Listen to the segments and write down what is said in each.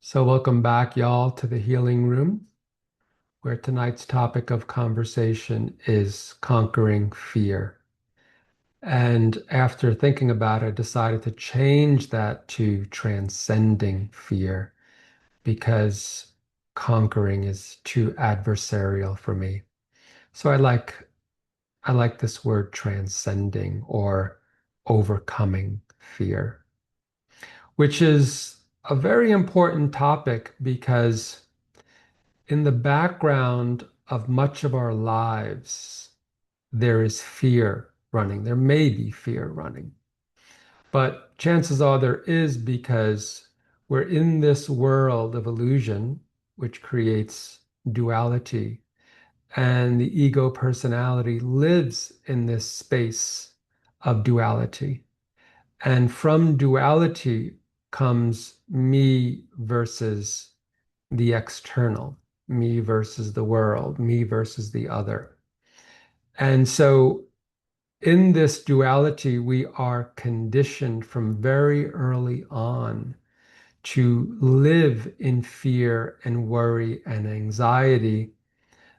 So, welcome back, y'all, to the Healing Room, where tonight's topic of conversation is conquering fear. And after thinking about it, I decided to change that to transcending fear because conquering is too adversarial for me. So I like this word transcending or overcoming fear, which is a very important topic because in the background of much of our lives, there is fear running. There may be fear running, but chances are there is because we're in this world of illusion, which creates duality. And the ego personality lives in this space of duality. And from duality comes me versus the external, me versus the world, me versus the other. And so in this duality, we are conditioned from very early on to live in fear and worry and anxiety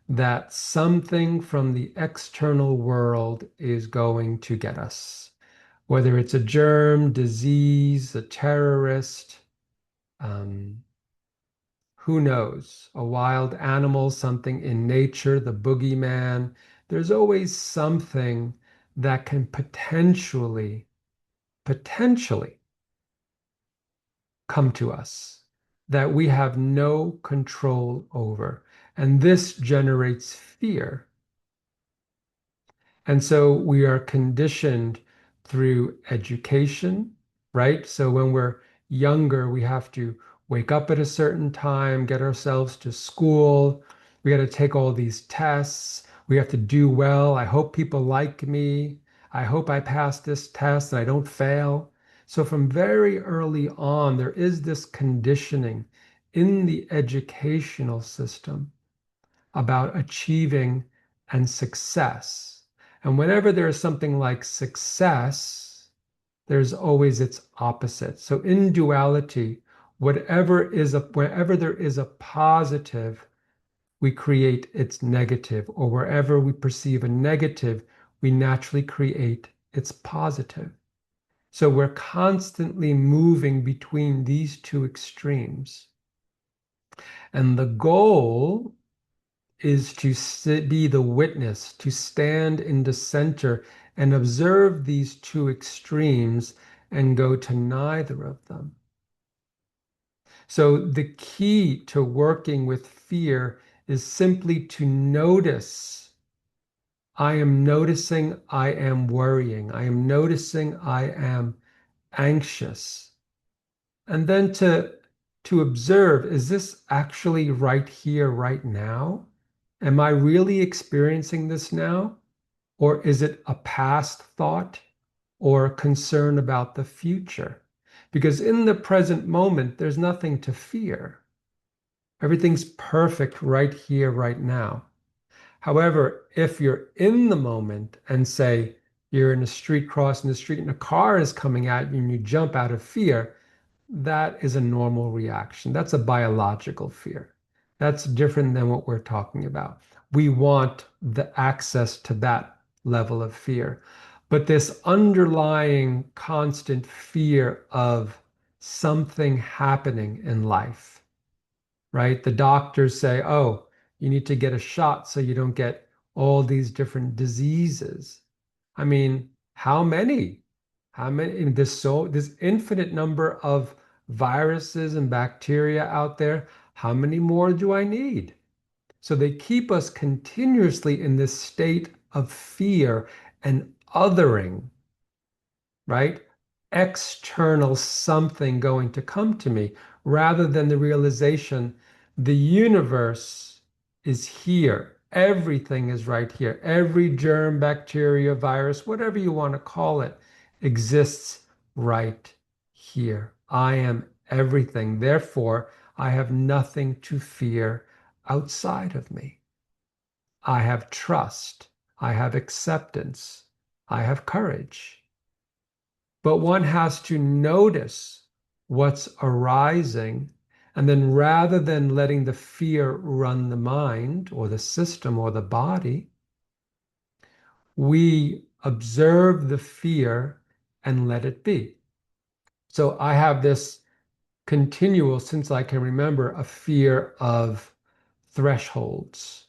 that something from the external world is going to get us, whether it's a germ, disease, a terrorist, um, who knows? A wild animal, something in nature, the boogeyman. There's always something that can potentially come to us that we have no control over. And this generates fear. And so we are conditioned through education, right? So when we're younger, we have to wake up at a certain time, get ourselves to school. We got to take all these tests. We have to do well. I hope people like me. I hope I pass this test and I don't fail. So from very early on, there is this conditioning in the educational system about achieving and success. And whenever there is something like success, there's always its opposite. So in duality, wherever there is a positive, we create its negative, or wherever we perceive a negative, we naturally create its positive. So we're constantly moving between these two extremes. And the goal is to be the witness, to stand in the center and observe these two extremes and go to neither of them. So the key to working with fear is simply to notice. I am noticing I am worrying. I am noticing I am anxious. And then to observe, is this actually right here, right now? Am I really experiencing this now? Or is it a past thought or a concern about the future? Because in the present moment, there's nothing to fear. Everything's perfect right here, right now. However, if you're in the moment and say you're in a street crossing the street and a car is coming at you and you jump out of fear, that is a normal reaction. That's a biological fear. That's different than what we're talking about. We want the access to that level of fear. But this underlying constant fear of something happening in life, right? The doctors say, oh, you need to get a shot so you don't get all these different diseases. I mean, how many? How many? There's infinite number of viruses and bacteria out there. How many more do I need? So they keep us continuously in this state of fear and othering, right? External something going to come to me rather than the realization the universe is here. Everything is right here. Every germ, bacteria, virus, whatever you want to call it, exists right here. I am everything. Therefore, I have nothing to fear outside of me. I have trust. I have acceptance. I have courage. But one has to notice what's arising And then rather than letting the fear run the mind or the system or the body, we observe the fear and let it be. So I have this continual, since I can remember, a fear of thresholds,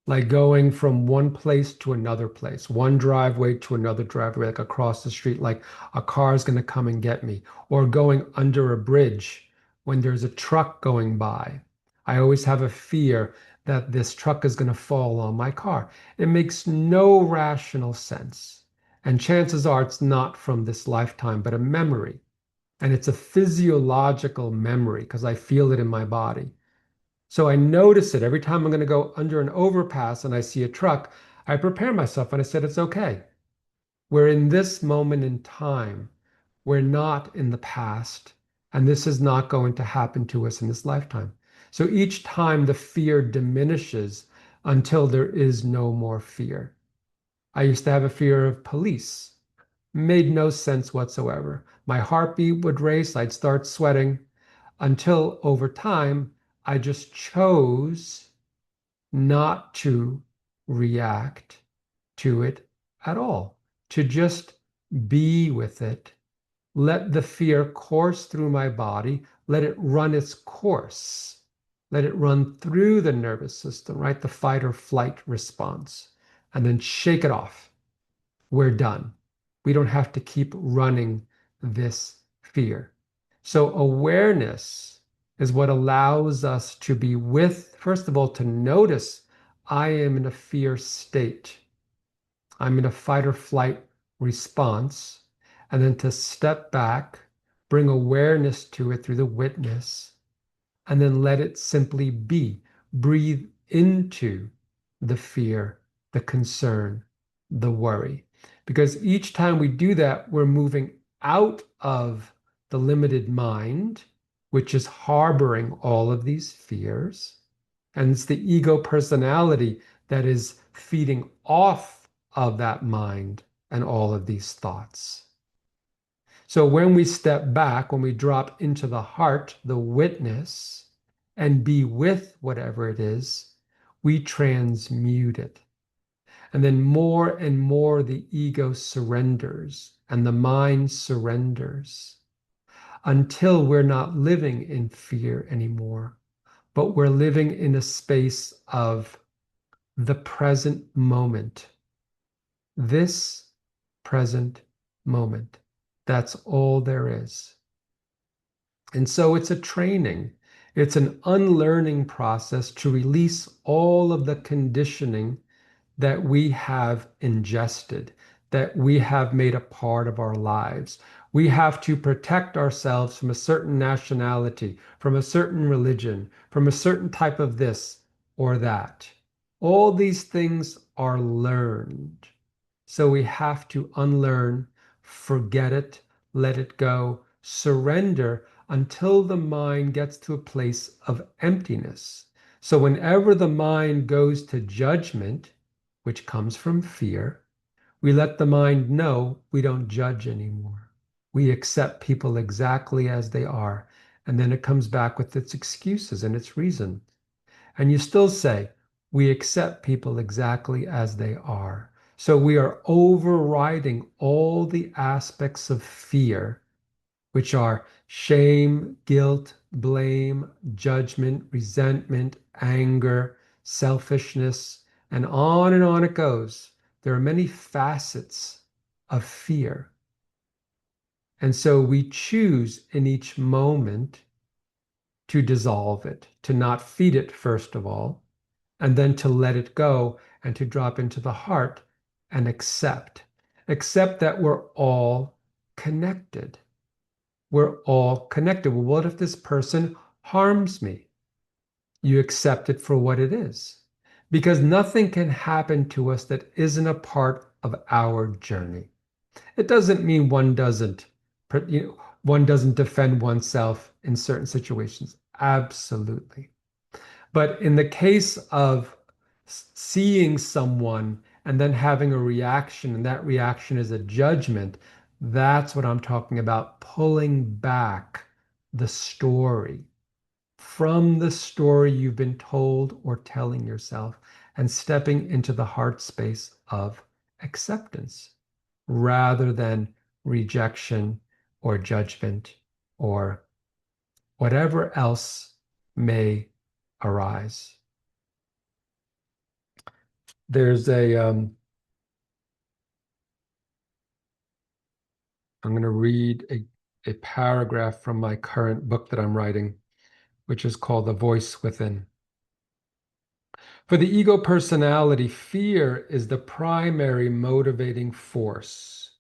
like going from one place to another place, one driveway to another driveway, like across the street, like a car is going to come and get me, or going under a bridge when there's a truck going by. I always have a fear that this truck is going to fall on my car. It makes no rational sense. And chances are it's not from this lifetime, but a memory. And it's a physiological memory because I feel it in my body. So I notice it every time I'm going to go under an overpass and I see a truck. I prepare myself and I said, it's okay. We're in this moment in time. We're not in the past. And this is not going to happen to us in this lifetime. So each time the fear diminishes until there is no more fear. I used to have a fear of police. Made no sense whatsoever. My heartbeat would race. I'd start sweating until over time, I just chose not to react to it at all, to just be with it, let the fear course through my body, let it run its course, let it run through the nervous system, right? The fight or flight response, and then shake it off. We're done. We don't have to keep running this fear. So awareness is what allows us to be with, first of all, to notice I am in a fear state. I'm in a fight or flight response. And then to step back, bring awareness to it through the witness, and then let it simply be. Breathe into the fear, the concern, the worry. Because each time we do that, we're moving out of the limited mind, which is harboring all of these fears. And it's the ego personality that is feeding off of that mind and all of these thoughts. So when we step back, when we drop into the heart, the witness, and be with whatever it is, we transmute it. And then more and more the ego surrenders and the mind surrenders until we're not living in fear anymore, but we're living in a space of the present moment. This present moment. That's all there is. And so it's a training. It's an unlearning process to release all of the conditioning that we have ingested, that we have made a part of our lives. We have to protect ourselves from a certain nationality, from a certain religion, from a certain type of this or that. All these things are learned. So we have to unlearn, forget it, let it go, surrender until the mind gets to a place of emptiness. So whenever the mind goes to judgment, which comes from fear, we let the mind know we don't judge anymore. We accept people exactly as they are. And then it comes back with its excuses and its reason. And you still say, we accept people exactly as they are. So we are overriding all the aspects of fear, which are shame, guilt, blame, judgment, resentment, anger, selfishness, and on it goes. There are many facets of fear. And so we choose in each moment to dissolve it, to not feed it, first of all, and then to let it go and to drop into the heart and accept. Accept that we're all connected. We're all connected. Well, what if this person harms me? You accept it for what it is. Because nothing can happen to us that isn't a part of our journey. It doesn't mean one doesn't defend oneself in certain situations. Absolutely. But in the case of seeing someone and then having a reaction, and that reaction is a judgment, that's what I'm talking about, pulling back the story from the story you've been told or telling yourself and stepping into the heart space of acceptance rather than rejection or judgment or whatever else may arise. There's I'm going to read a paragraph from my current book that I'm writing, which is called The Voice Within. For the ego personality, fear is the primary motivating force,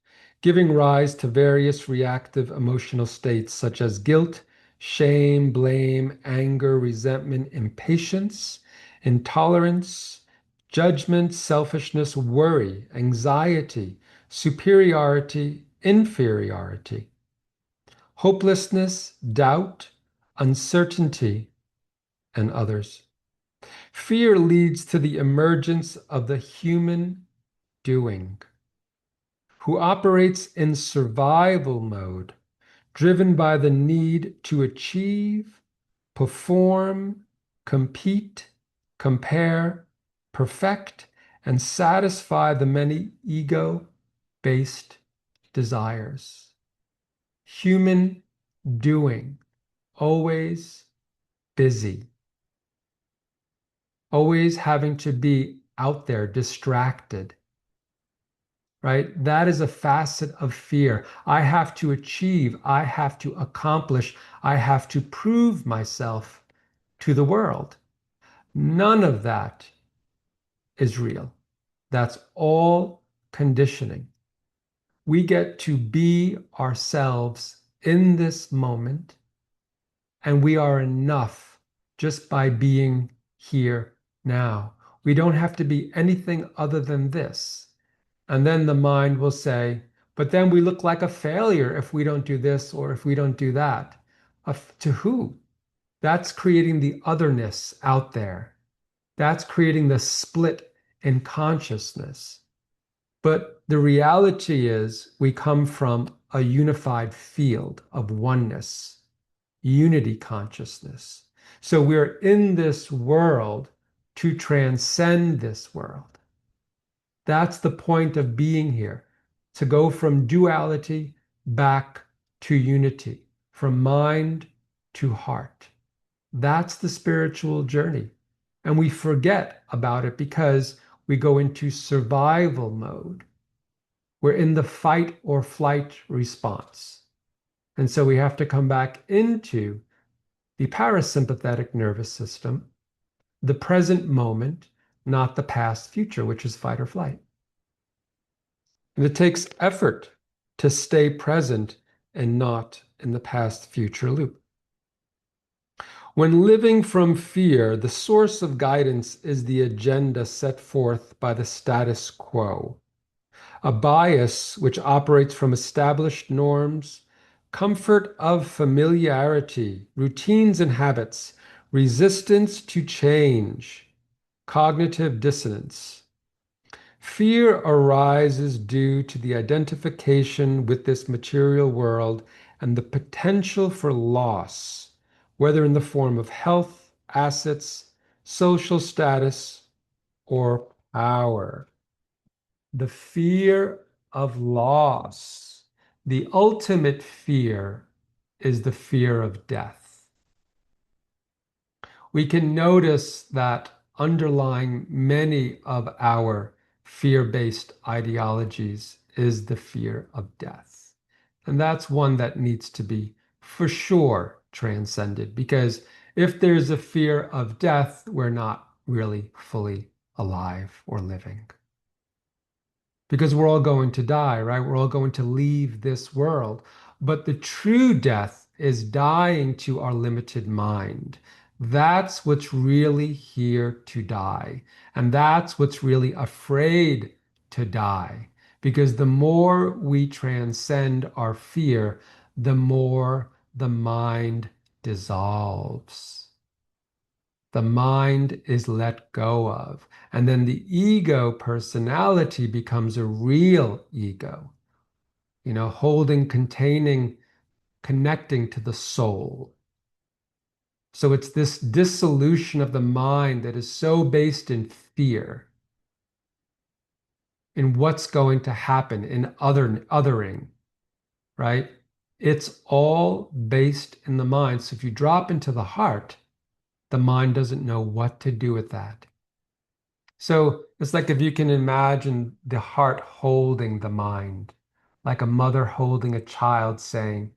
giving rise to various reactive emotional states such as guilt, shame, blame, anger, resentment, impatience, intolerance, judgment, selfishness, worry, anxiety, superiority, inferiority, hopelessness, doubt, uncertainty, and others. Fear leads to the emergence of the human doing, who operates in survival mode, driven by the need to achieve, perform, compete, compare, perfect, and satisfy the many ego-based desires. Human doing, always busy, always having to be out there, distracted, right? That is a facet of fear. I have to achieve, I have to accomplish, I have to prove myself to the world. None of that is real. That's all conditioning. We get to be ourselves in this moment, and we are enough just by being here now. We don't have to be anything other than this. And then the mind will say, but then we look like a failure if we don't do this or if we don't do that. To who? That's creating the otherness out there. That's creating the split in consciousness. But the reality is we come from a unified field of oneness, unity consciousness. So we're in this world to transcend this world. That's the point of being here, to go from duality back to unity, from mind to heart. That's the spiritual journey. And we forget about it because we go into survival mode. We're in the fight or flight response. And so we have to come back into the parasympathetic nervous system, the present moment, not the past future, which is fight or flight. And it takes effort to stay present and not in the past future loop. When living from fear, the source of guidance is the agenda set forth by the status quo, a bias which operates from established norms, comfort of familiarity, routines and habits, resistance to change, cognitive dissonance. Fear arises due to the identification with this material world and the potential for loss, whether in the form of health, assets, social status, or power. The fear of loss. The ultimate fear is the fear of death. We can notice that underlying many of our fear-based ideologies is the fear of death. And that's one that needs to be for sure transcended, because if there's a fear of death, we're not really fully alive or living. Because we're all going to die, right? We're all going to leave this world. But the true death is dying to our limited mind. That's what's really here to die. And that's what's really afraid to die. Because the more we transcend our fear, the more the mind dissolves. The mind is let go of. And then the ego personality becomes a real ego, holding, containing, connecting to the soul. So it's this dissolution of the mind that is so based in fear, in what's going to happen, in othering, right? It's all based in the mind. So if you drop into the heart, the mind doesn't know what to do with that. So it's like if you can imagine the heart holding the mind, like a mother holding a child saying,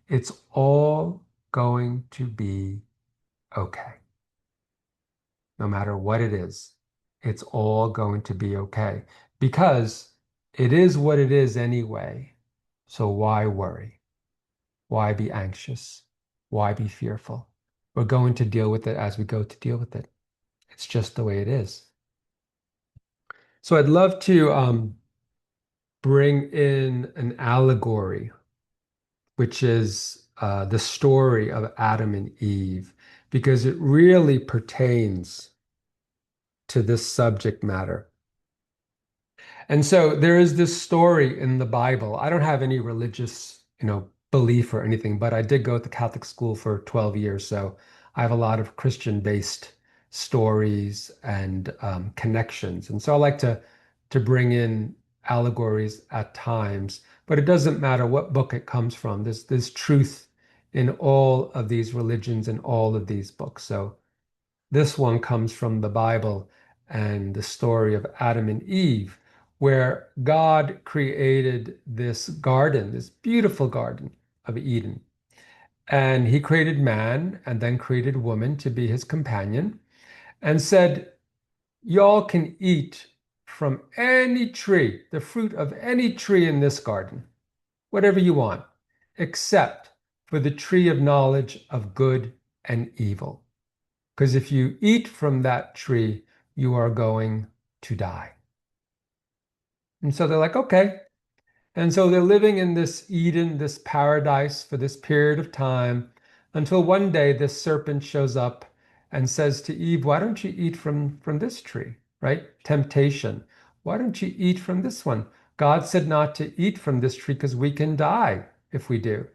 it's all going to be okay. No matter what it is, it's all going to be okay because it is what it is anyway. So why worry? Why be anxious? Why be fearful? We're going to deal with it as we go to deal with it. It's just the way it is. So I'd love to bring in an allegory, which is the story of Adam and Eve, because it really pertains to this subject matter. And so there is this story in the Bible. I don't have any religious, belief or anything, but I did go to Catholic school for 12 years. So I have a lot of Christian-based stories and connections. And so I like to bring in allegories at times, but it doesn't matter what book it comes from. There's truth in all of these religions and all of these books. So this one comes from the Bible and the story of Adam and Eve, where God created this garden, this beautiful garden of Eden. And he created man and then created woman to be his companion and said, y'all can eat from any tree, the fruit of any tree in this garden, whatever you want, except for the tree of knowledge of good and evil. Because if you eat from that tree, you are going to die. And so they're like, okay. And so they're living in this Eden, this paradise for this period of time until one day this serpent shows up and says to Eve, why don't you eat from this tree, right? Temptation. Why don't you eat from this one? God said not to eat from this tree because we can die if we do.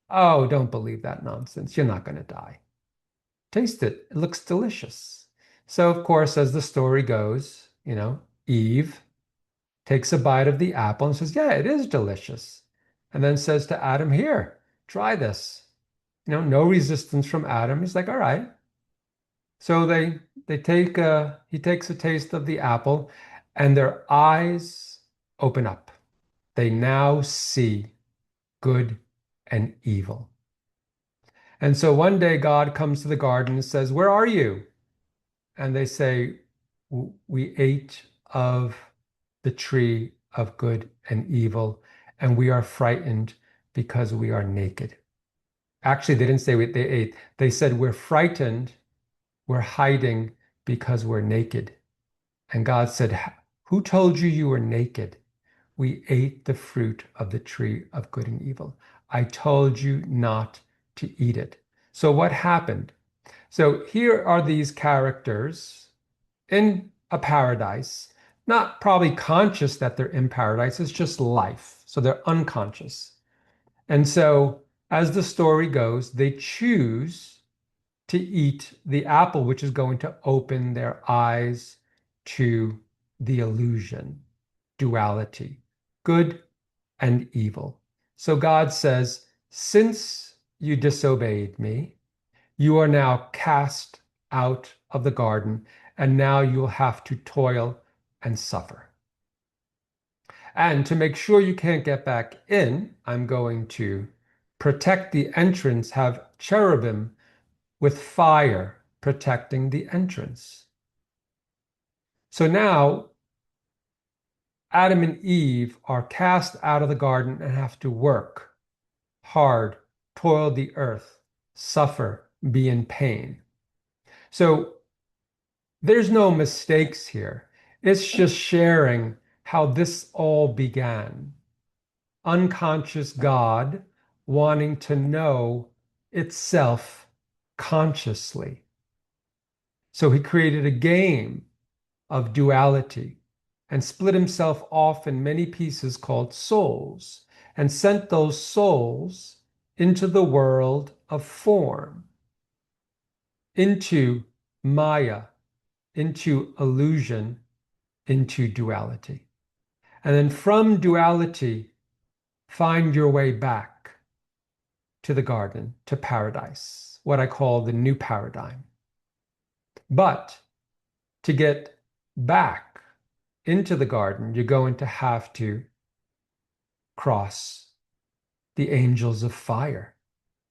Oh, don't believe that nonsense. You're not going to die. Taste it. It looks delicious. So, of course, as the story goes, Eve takes a bite of the apple and says, yeah, it is delicious. And then says to Adam, here, try this. No resistance from Adam. He's like, all right. So he takes a taste of the apple and their eyes open up. They now see good and evil. And so one day God comes to the garden and says, where are you? And they say, we ate of the tree of good and evil, and we are frightened because we are naked. Actually, they didn't say they ate. They said, we're frightened, we're hiding because we're naked. And God said, who told you you were naked? We ate the fruit of the tree of good and evil. I told you not to eat it. So what happened? So here are these characters in a paradise, not probably conscious that they're in paradise, it's just life. So they're unconscious. And so, as the story goes, they choose to eat the apple, which is going to open their eyes to the illusion, duality, good and evil. So God says, since you disobeyed me, you are now cast out of the garden, and now you'll have to toil and suffer. And to make sure you can't get back in, I'm going to protect the entrance, have cherubim with fire protecting the entrance. So now Adam and Eve are cast out of the garden and have to work hard, toil the earth, suffer, be in pain. So there's no mistakes here. It's just sharing how this all began. Unconscious God wanting to know itself consciously. So he created a game of duality and split himself off in many pieces called souls and sent those souls into the world of form. into Maya, into illusion, into duality. And then from duality, find your way back to the garden, to paradise, what I call the new paradigm. But to get back into the garden, you're going to have to cross the angels of fire.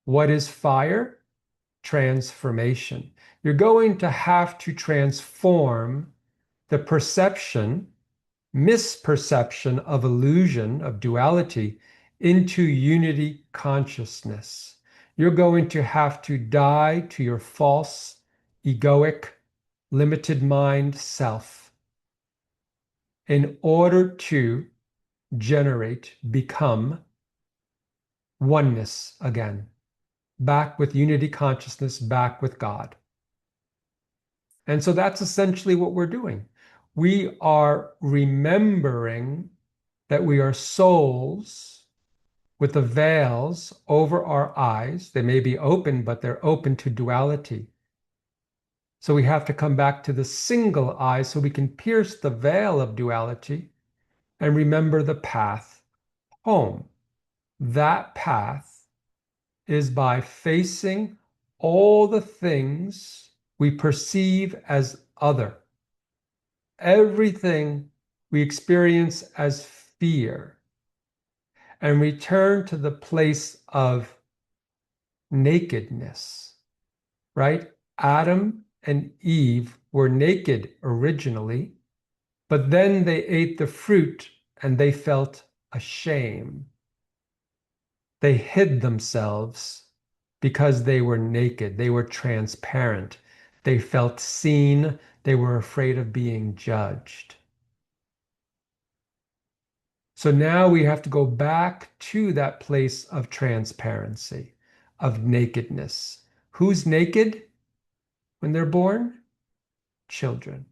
What is fire? Transformation. You're going to have to transform the perception, misperception of illusion, of duality, into unity consciousness. You're going to have to die to your false, egoic, limited mind self in order to generate, become oneness again, back with unity consciousness, back with God. And so that's essentially what we're doing. We are remembering that we are souls with the veils over our eyes. They may be open, but they're open to duality. So we have to come back to the single eye so we can pierce the veil of duality and remember the path home. That path is by facing all the things we perceive as other. Everything we experience as fear, and return to the place of nakedness, right? Adam and Eve were naked originally, but then they ate the fruit and they felt ashamed. They hid themselves because they were naked. They were transparent. They felt seen. They were afraid of being judged. So now we have to go back to that place of transparency, of nakedness. Who's naked when they're born? Children.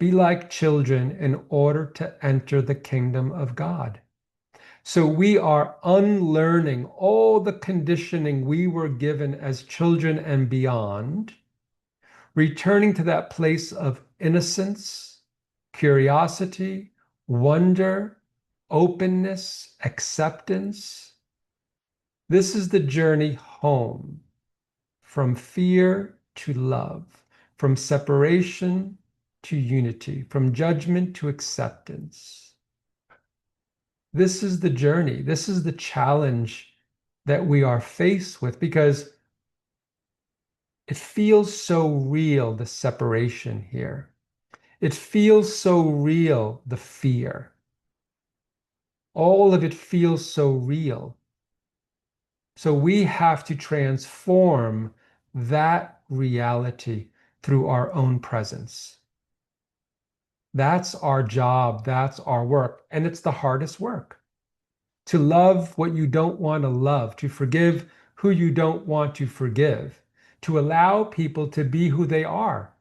Be like children in order to enter the kingdom of God. So we are unlearning all the conditioning we were given as children and beyond, returning to that place of innocence, curiosity, wonder, openness, acceptance. This is the journey home, from fear to love, from separation to unity, from judgment to acceptance. This is the journey. This is the challenge that we are faced with, because it feels so real, the separation here. It feels so real, the fear. All of it feels so real. So we have to transform that reality through our own presence. That's our job. That's our work. And it's the hardest work. To love what you don't want to love, to forgive who you don't want to forgive, to allow people to be who they are.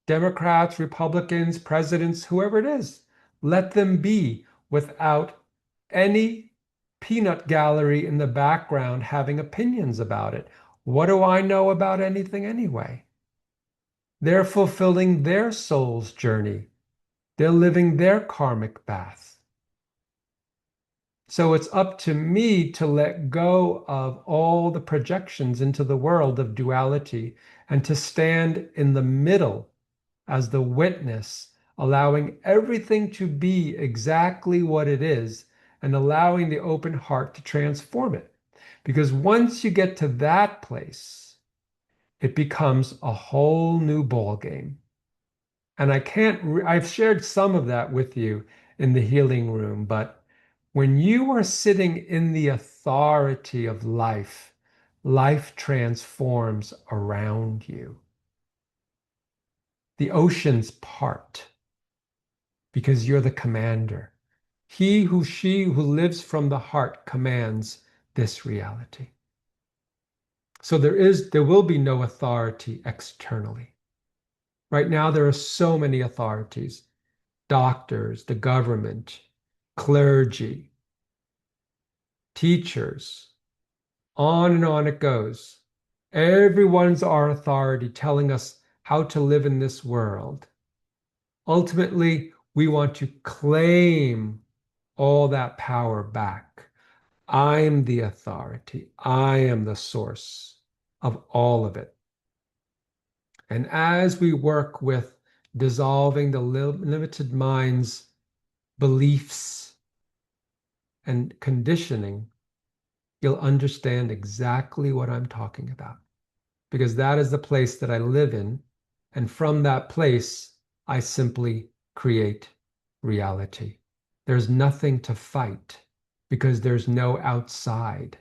Democrats, Republicans, presidents, whoever it is, let them be without any peanut gallery in the background having opinions about it. What do I know about anything anyway? They're fulfilling their soul's journey. They're living their karmic path. So it's up to me to let go of all the projections into the world of duality and to stand in the middle as the witness, allowing everything to be exactly what it is and allowing the open heart to transform it. Because once you get to that place, it becomes a whole new ball game. And I've shared some of that with you in the healing room, but when you are sitting in the authority of life, life transforms around you. The oceans part because you're the commander. She who lives from the heart commands this reality. So there will be no authority externally. Right now, there are so many authorities: doctors, the government, clergy, teachers, on and on it goes. Everyone's our authority telling us how to live in this world. Ultimately, we want to claim all that power back. I'm the authority. I am the source of all of it. And as we work with dissolving the limited mind's beliefs and conditioning, you'll understand exactly what I'm talking about. Because that is the place that I live in. And from that place, I simply create reality. There's nothing to fight because there's no outside.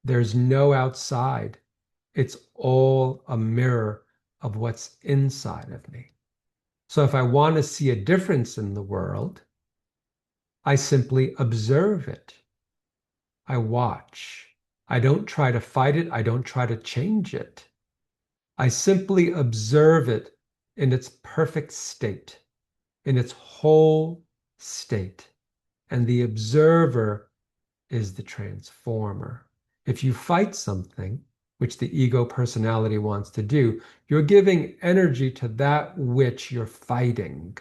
There's no outside. It's all a mirror of what's inside of me. So if I want to see a difference in the world, I simply observe it. I watch. I don't try to fight it. I don't try to change it. I simply observe it in its perfect state, in its whole state. And the observer is the transformer. If you fight something, which the ego personality wants to do, you're giving energy to that which you're fighting.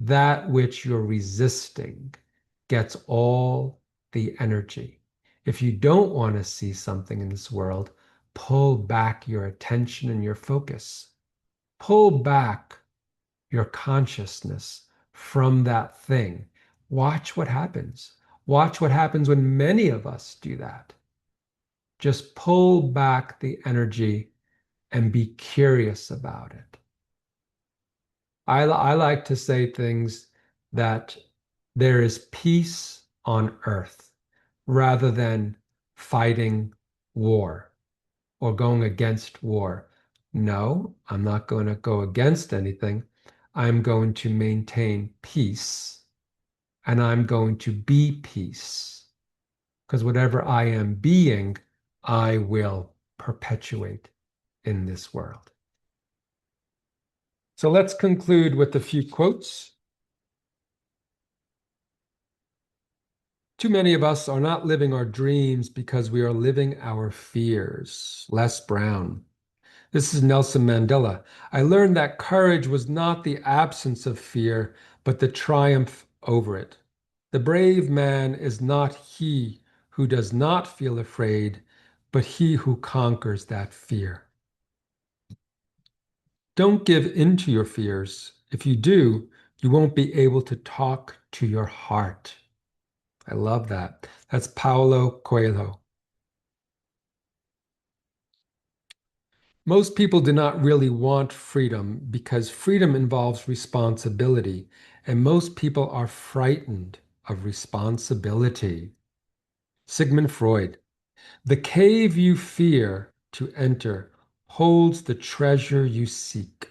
That which you're resisting gets all the energy. If you don't want to see something in this world, pull back your attention and your focus. Pull back your consciousness from that thing. Watch what happens. Watch what happens when many of us do that. Just pull back the energy and be curious about it. I like to say things that there is peace on earth rather than fighting war or going against war. No, I'm not going to go against anything. I'm going to maintain peace and I'm going to be peace because whatever I am being, I will perpetuate in this world. So let's conclude with a few quotes. Too many of us are not living our dreams because we are living our fears. Les Brown. This is Nelson Mandela. I learned that courage was not the absence of fear, but the triumph over it. The brave man is not he who does not feel afraid, but he who conquers that fear. Don't give in to your fears. If you do, you won't be able to talk to your heart. I love that. That's Paulo Coelho. Most people do not really want freedom because freedom involves responsibility, and most people are frightened of responsibility. Sigmund Freud. The cave you fear to enter holds the treasure you seek.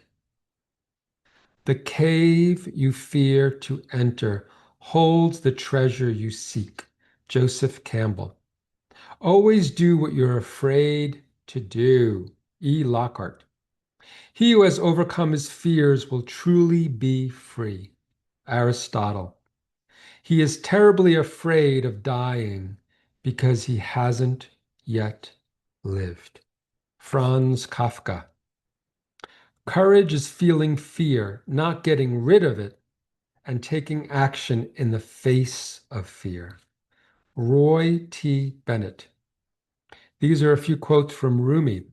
The cave you fear to enter holds the treasure you seek. Joseph Campbell. Always do what you're afraid to do. E. Lockhart. He who has overcome his fears will truly be free. Aristotle. He is terribly afraid of dying because he hasn't yet lived. Franz Kafka. Courage is feeling fear, not getting rid of it, and taking action in the face of fear. Roy T. Bennett. These are a few quotes from Rumi.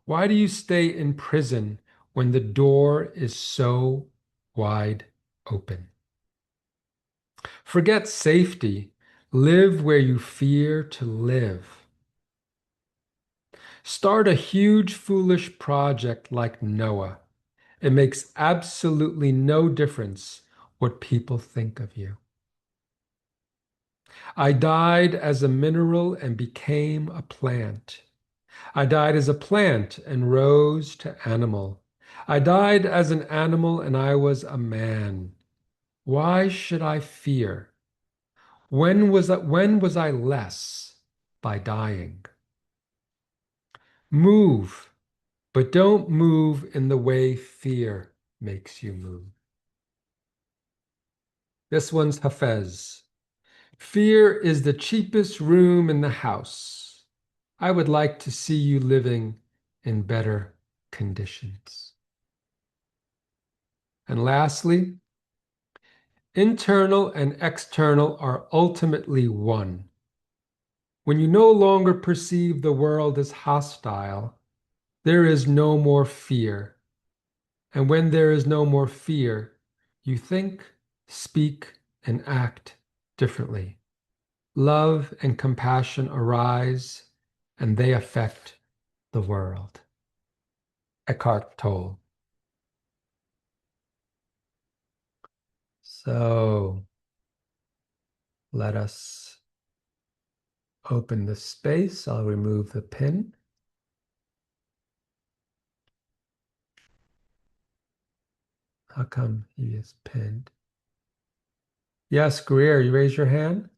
Why do you stay in prison when the door is so wide open? Forget safety. Live where you fear to live. Start a huge, foolish project like Noah. It makes absolutely no difference what people think of you. I died as a mineral and became a plant. I died as a plant and rose to animal. I died as an animal and I was a man. Why should I fear? When was I less by dying? Move, but don't move in the way fear makes you move. This one's Hafez. Fear is the cheapest room in the house. I would like to see you living in better conditions. And lastly, internal and external are ultimately one. When you no longer perceive the world as hostile, there is no more fear. And when there is no more fear, you think, speak, and act differently. Love and compassion arise, and they affect the world. Eckhart Tolle. So let us open the space. I'll remove the pin. How come he is pinned? Yes, Greer, you raise your hand?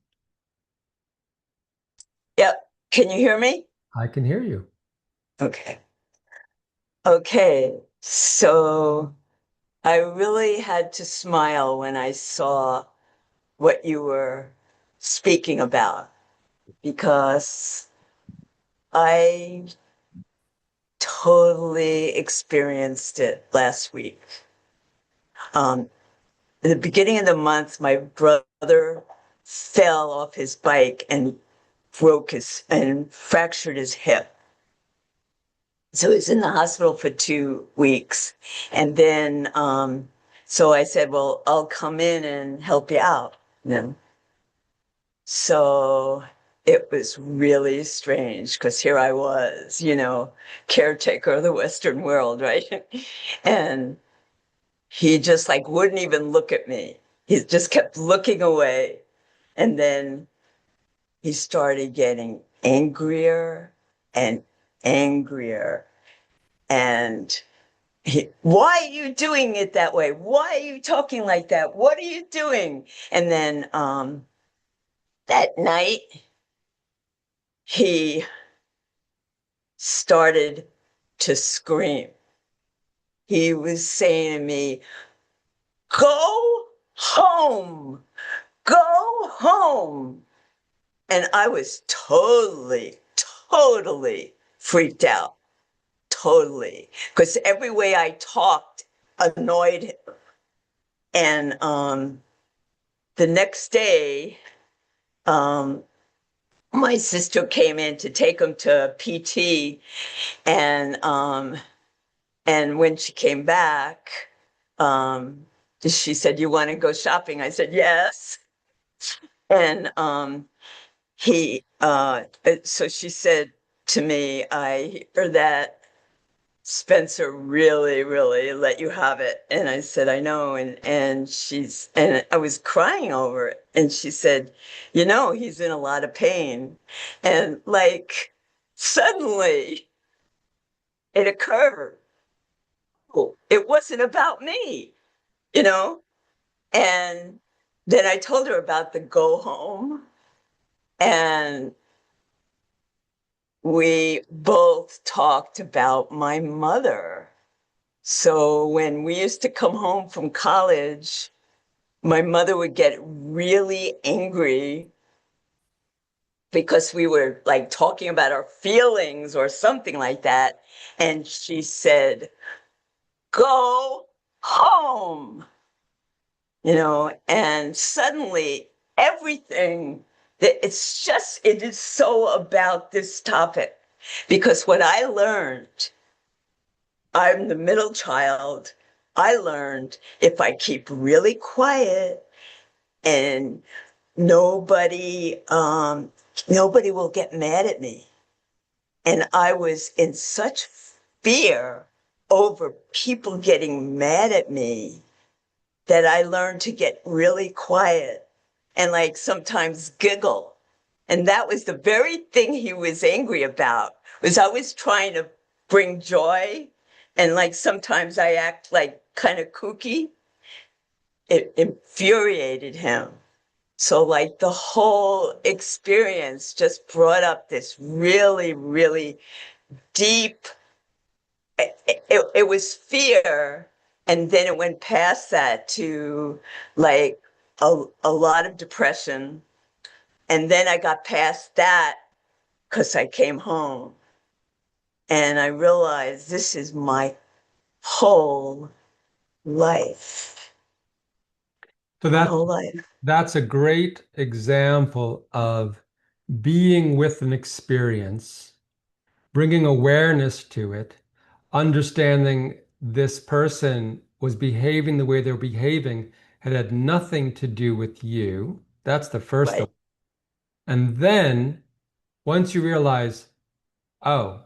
Yep. Can you hear me? I can hear you. Okay. Okay. So I really had to smile when I saw what you were speaking about because I totally experienced it last week. At the beginning of the month, my brother fell off his bike and fractured his hip. So he's in the hospital for 2 weeks. And then, so I said, well, I'll come in and help you out. So it was really strange because here I was, caretaker of the Western world, right? And he just like wouldn't even look at me. He just kept looking away. And then he started getting angrier and angrier. And why are you doing it that way? Why are you talking like that? What are you doing? And then that night, he started to scream. He was saying to me, go home, go home. And I was totally, totally freaked out. Totally. Because every way I talked annoyed him. And the next day, my sister came in to take him to PT, and when she came back, she said, "You want to go shopping?" I said, "Yes." And so she said to me, "I hear that Spencer really, really let you have it." And I said, "I know." And I was crying over it. And she said, he's in a lot of pain. And like suddenly it occurred. Oh, it wasn't about me, you know? And then I told her about the go home. And we both talked about my mother. So when we used to come home from college, my mother would get really angry because we were like talking about our feelings or something like that. And she said, go home, and suddenly everything it is so about this topic because what I learned, I'm the middle child. I learned if I keep really quiet and nobody will get mad at me. And I was in such fear over people getting mad at me that I learned to get really quiet and like sometimes giggle. And that was the very thing he was angry about, was I was trying to bring joy. And like sometimes I act like kind of kooky. It infuriated him. So like the whole experience just brought up this really, really deep, it was fear. And then it went past that to like a lot of depression. And then I got past that because I came home. And I realized this is my whole life. So My whole life. that's a great example of being with an experience, bringing awareness to it, understanding this person was behaving the way they're behaving had nothing to do with you. That's the first. Right. And then once you realize, oh,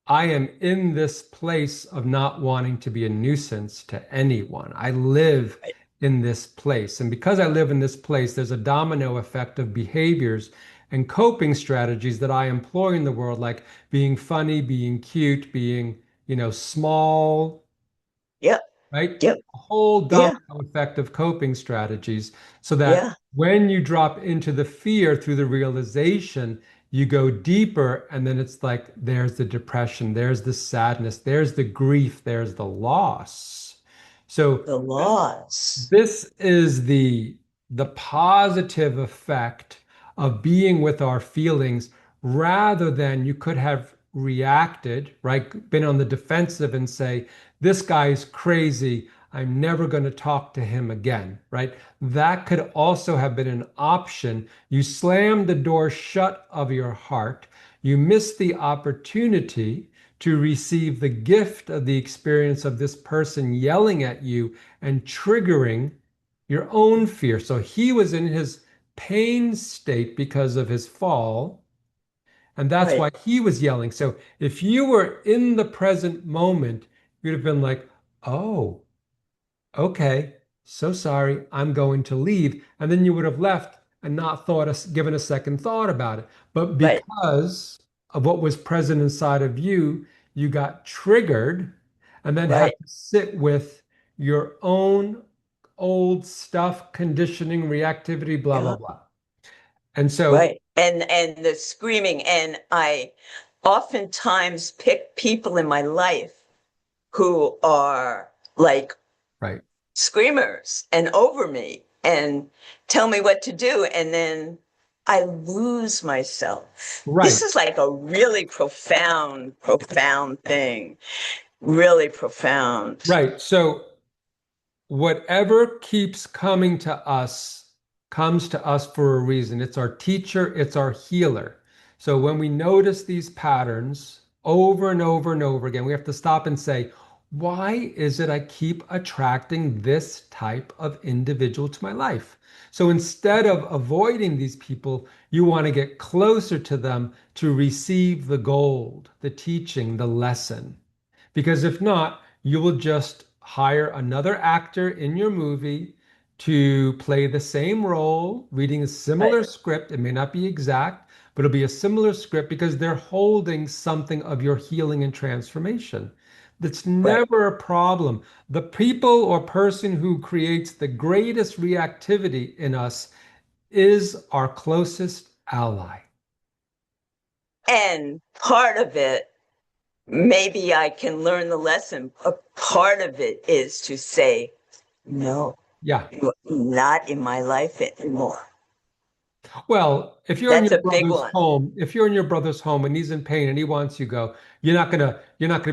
I am in this place of not wanting to be a nuisance to anyone. I live Right. in this place. And because I live in this place, there's a domino effect of behaviors and coping strategies that I employ in the world, like being funny, being cute, being, small, Yep. right? Yep. A whole Yeah. domino effect of coping strategies so that Yeah. when you drop into the fear through the realization, you go deeper, and then it's like there's the depression, there's the sadness, there's the grief, there's the loss. So The laws. this is the positive effect of being with our feelings rather than you could have reacted, right? Been on the defensive and say, this guy's crazy. I'm never going to talk to him again, right? That could also have been an option. You slammed the door shut of your heart. You missed the opportunity to receive the gift of the experience of this person yelling at you and triggering your own fear. So he was in his pain state because of his fall, and that's Right. why he was yelling. So if you were in the present moment, you'd have been like, oh, okay, so sorry, I'm going to leave. And then you would have left and not given a second thought about it. But Right. because of what was present inside of you, you got triggered and then had Right. to sit with your own old stuff, conditioning, reactivity, blah, blah, Yeah. blah. And so, Right. And the screaming. And I oftentimes pick people in my life who are like right, screamers and over me and tell me what to do. And then I lose myself. This right, is like a really profound, profound thing. Really profound. right. So whatever keeps coming to us comes to us for a reason. It's our teacher, it's our healer. So when we notice these patterns over and over and over again, we have to stop and say, why is it I keep attracting this type of individual to my life? So instead of avoiding these people, you want to get closer to them to receive the gold, the teaching, the lesson. Because if not, you will just hire another actor in your movie to play the same role, reading a Right. similar script. It may not be exact, but it'll be a similar script because they're holding something of your healing and transformation. That's Right. never a problem. The people or person who creates the greatest reactivity in us is our closest ally. And part of it, maybe I can learn the lesson. A part of it is to say, no, Yeah. you're not in my life anymore. Well, if you're in That's your a big brother's one. home, if you're in your brother's home and he's in pain and he wants you to go, you're not gonna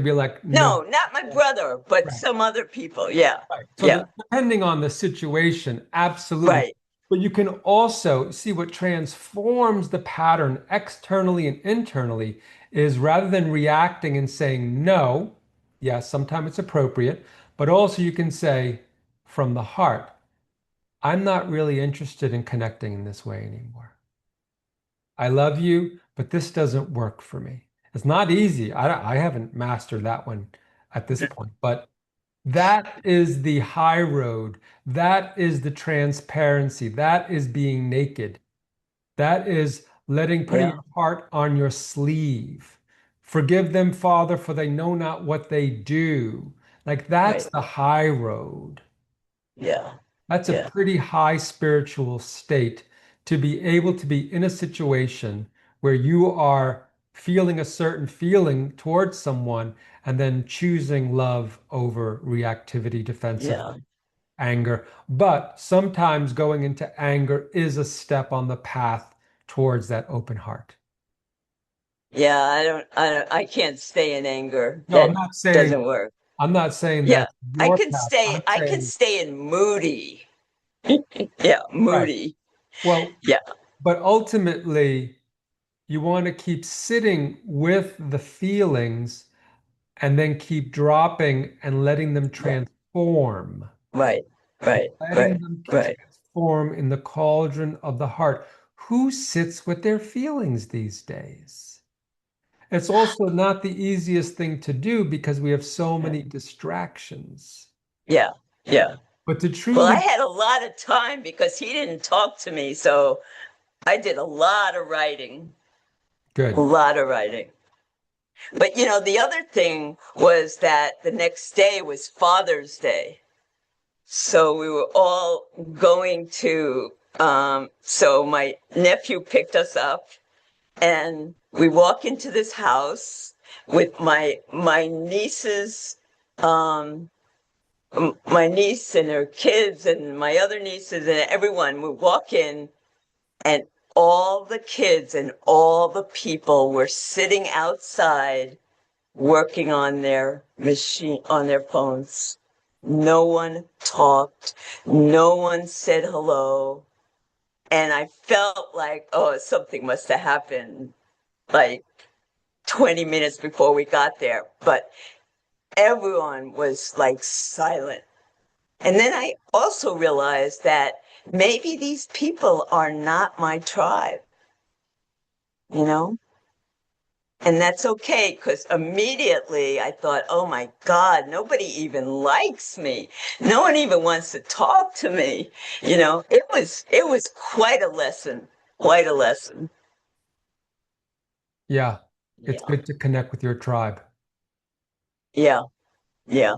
be like, no. No, not my brother, but Right. some other people. Yeah. Right. So Yeah. depending on the situation, absolutely. Right. But you can also see what transforms the pattern externally and internally is rather than reacting and saying no, yes, sometimes it's appropriate, but also you can say from the heart, I'm not really interested in connecting in this way anymore. I love you, but this doesn't work for me. It's not easy. I haven't mastered that one at this point, but that is the high road. That is the transparency. That is being naked. That is putting Yeah. your heart on your sleeve. Forgive them, Father, for they know not what they do. Like that's Right. the high road. Yeah. That's a Yeah. pretty high spiritual state to be able to be in a situation where you are feeling a certain feeling towards someone and then choosing love over reactivity, Yeah. defensively, anger. But sometimes going into anger is a step on the path towards that open heart. Yeah, I can't stay in anger. No, That doesn't work. I'm not saying Yeah, that's your path. I'm I can saying, stay in moody. Yeah, right. moody. Well, Yeah, but ultimately, you want to keep sitting with the feelings and then keep dropping and letting them yeah. transform, Right, right, letting right, them right. transform in the cauldron of the heart. Who sits with their feelings these days? It's also not the easiest thing to do because we have so many distractions. Yeah, yeah. But to Well, I truly, had a lot of time because he didn't talk to me, so I did a lot of writing, a good. lot of writing. But the other thing was that the next day was Father's Day. So we were all going to, so my nephew picked us up and we walk into this house with my nieces, um, my niece and her kids and my other nieces and everyone. We walk in and all the kids and all the people were sitting outside working on their machine, on their phones. No one talked. No one said hello. And I felt like, oh, something must have happened like 20 minutes before we got there. But everyone was like silent. And then I also realized that maybe these people are not my tribe, you know? And that's okay because immediately I thought, oh my God, nobody even likes me. No one even wants to talk to me. It was quite a lesson, quite a lesson. Yeah, it's Yeah, good to connect with your tribe. yeah, yeah,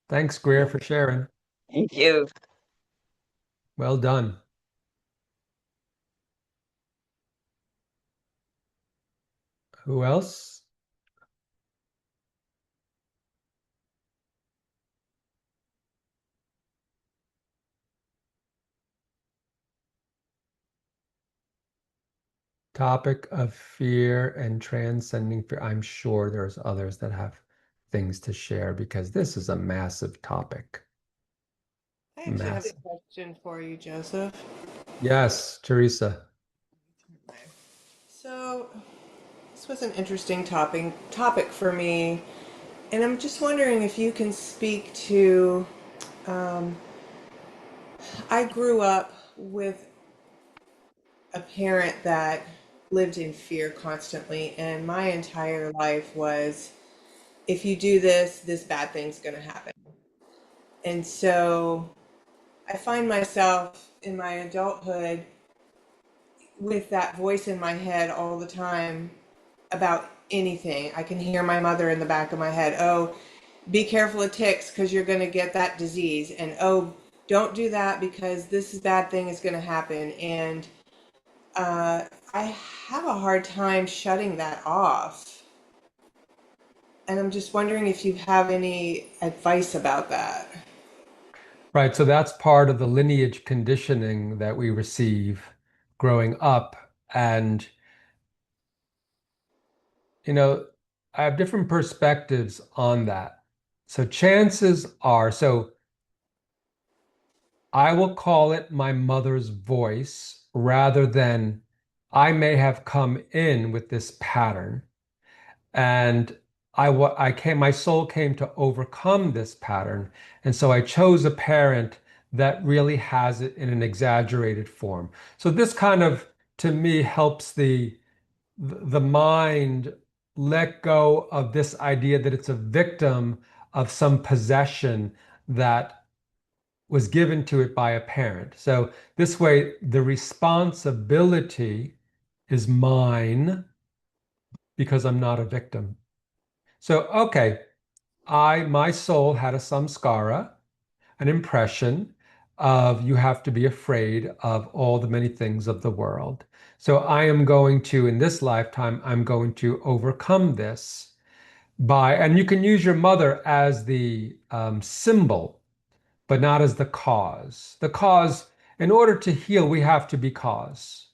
Thanks, Greer, yeah. for sharing. Thank you. Well done. Who else? Topic of fear and transcending fear. I'm sure there's others that have things to share because this is a massive topic. I actually have a Massive. question for you, Joseph. Yes, Teresa. So, this was an interesting topic for me, and I'm just wondering if you can speak to. Um, I grew up with a parent that lived in fear constantly, and my entire life was, if you do this, this bad thing's going to happen. And so, I find myself in my adulthood with that voice in my head all the time about anything. I can hear my mother in the back of my head. Oh, be careful of ticks because you're going to get that disease. And oh, don't do that because this bad thing is going to happen. And uh, I have a hard time shutting that off. And I'm just wondering if you have any advice about that. Right, so that's part of the lineage conditioning that we receive growing up. And, you know, I have different perspectives on that. So chances are, so I will call it my mother's voice rather than I may have come in with this pattern and my soul came to overcome this pattern. And so I chose a parent that really has it in an exaggerated form. So this kind of, to me, helps the mind let go of this idea that it's a victim of some possession that was given to it by a parent. So this way, the responsibility is mine because I'm not a victim. So, okay, my soul had a samskara, an impression of you have to be afraid of all the many things of the world. So I am going to, in this lifetime, I'm going to overcome this by, and you can use your mother as the symbol but not as the cause. The cause, in order to heal, we have to be cause.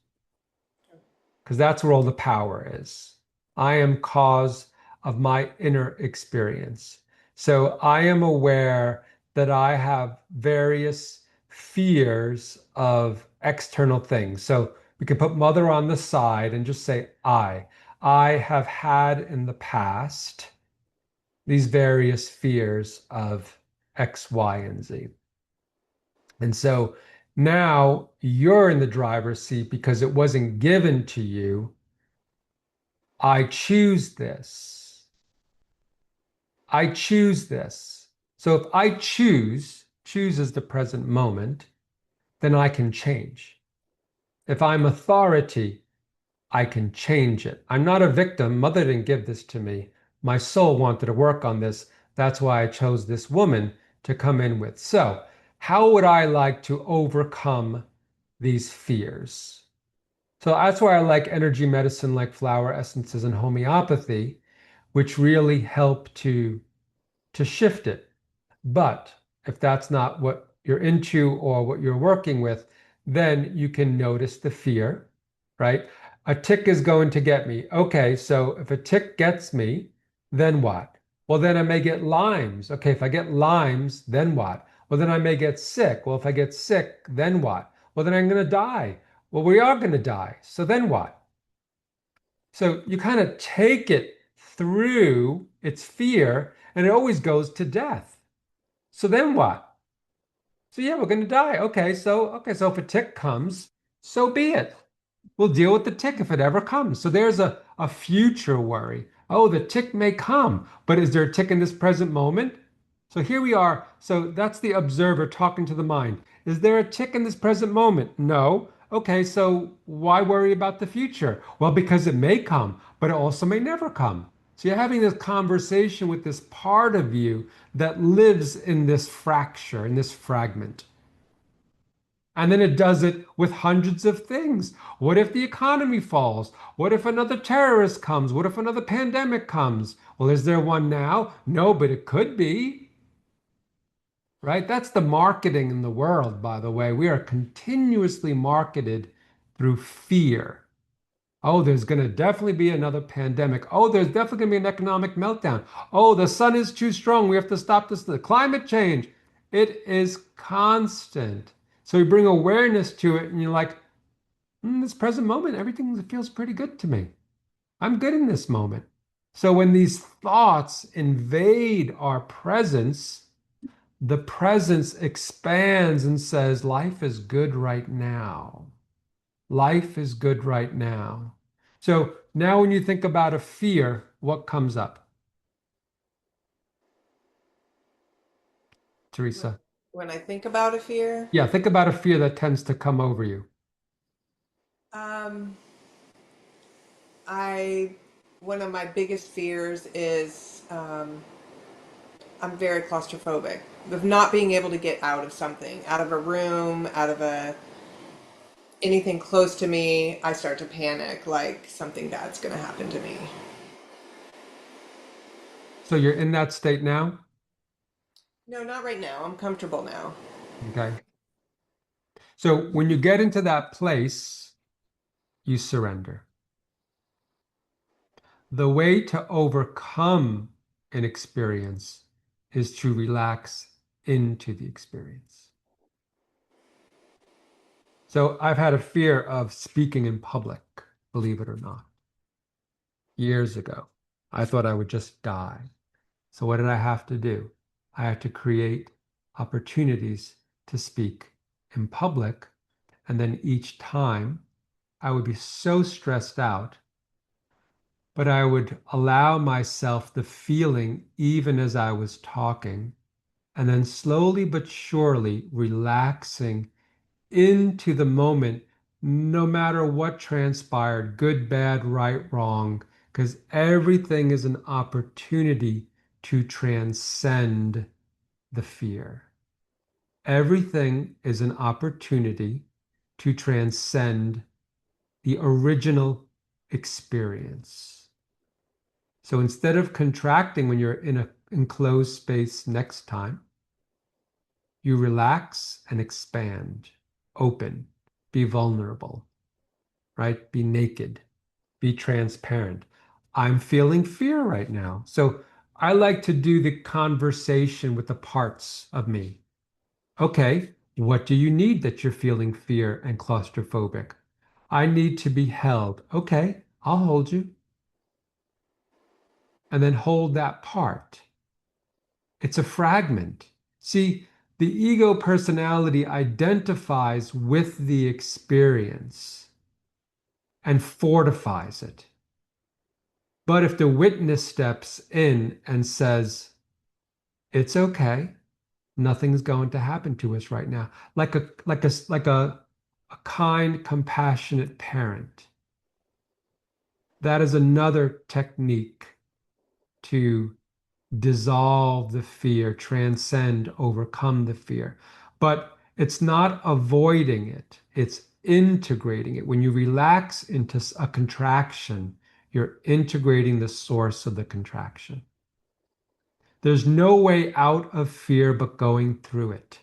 because that's where all the power is. I am cause of my inner experience. So I am aware that I have various fears of external things. So we can put mother on the side and just say I. I have had in the past these various fears of X, Y, and Z. And so now you're in the driver's seat because it wasn't given to you. I choose this. I choose this. So if I choose is the present moment, then I can change. If I'm authority, I can change it. I'm not a victim. Mother didn't give this to me. My soul wanted to work on this. That's why I chose this woman to come in with. So, how would I like to overcome these fears? So that's why I like energy medicine like flower essences and homeopathy, which really help to shift it. But if that's not what you're into or what you're working with, then you can notice the fear, right? A tick is going to get me. Okay, so if a tick gets me, then what? Well, then I may get limes. Okay, if I get limes, then what? Well, then I may get sick. Well, if I get sick, then what? Well, then I'm going to die. Well, we are going to die. So then what? So you kind of take it through its fear, and it always goes to death. So then what? So yeah, we're going to die. Okay, so if a tick comes, so be it. We'll deal with the tick if it ever comes. So there's a future worry. Oh, the tick may come, but is there a tick in this present moment? So here we are. So that's the observer talking to the mind. Is there a tick in this present moment? No. Okay, so why worry about the future? Well, because it may come, but it also may never come. So you're having this conversation with this part of you that lives in this fracture, in this fragment. And then it does it with hundreds of things. What if the economy falls? What if another terrorist comes? What if another pandemic comes? Well, is there one now? No, but it could be, right? That's the marketing in the world, by the way. We are continuously marketed through fear. Oh, there's going to definitely be another pandemic. Oh, there's definitely going to be an economic meltdown. Oh, the sun is too strong. We have to stop this. The climate change. It is constant. So you bring awareness to it and you're like, this present moment, everything feels pretty good to me. I'm good in this moment. So when these thoughts invade our presence, the presence expands and says, life is good right now. Life is good right now. So now when you think about a fear, what comes up, Teresa? When I think about a fear, Yeah, think about a fear that tends to come over you. um, I one of my biggest fears is I'm very claustrophobic of not being able to get out of something, out of a room, out of a anything close to me. I start to panic, like something bad's going to happen to me. So you're in that state now? No, not right now. I'm comfortable now. Okay. So when you get into that place, you surrender. The way to overcome an experience is to relax into the experience. So I've had a fear of speaking in public, believe it or not, years ago. I thought I would just die. So what did I have to do? I had to create opportunities to speak in public. And then each time I would be so stressed out, but I would allow myself the feeling even as I was talking, and then slowly but surely relaxing into the moment, no matter what transpired, good, bad, right, wrong, because everything is an opportunity to transcend the fear. Everything is an opportunity to transcend the original experience. So instead of contracting when you're in an enclosed space next time, you relax and expand, open, be vulnerable, right? Be naked. Be transparent. I'm feeling fear right now. So I like to do the conversation with the parts of me. Okay, what do you need that you're feeling fear and claustrophobic? I need to be held. Okay, I'll hold you. And then hold that part. It's a fragment. See, the ego personality identifies with the experience and fortifies it. But if the witness steps in and says, it's okay, nothing's going to happen to us right now, like a kind, compassionate parent, that is another technique to dissolve the fear, transcend, overcome the fear. But it's not avoiding it, it's integrating it. When you relax into a contraction, you're integrating the source of the contraction. There's no way out of fear but going through it.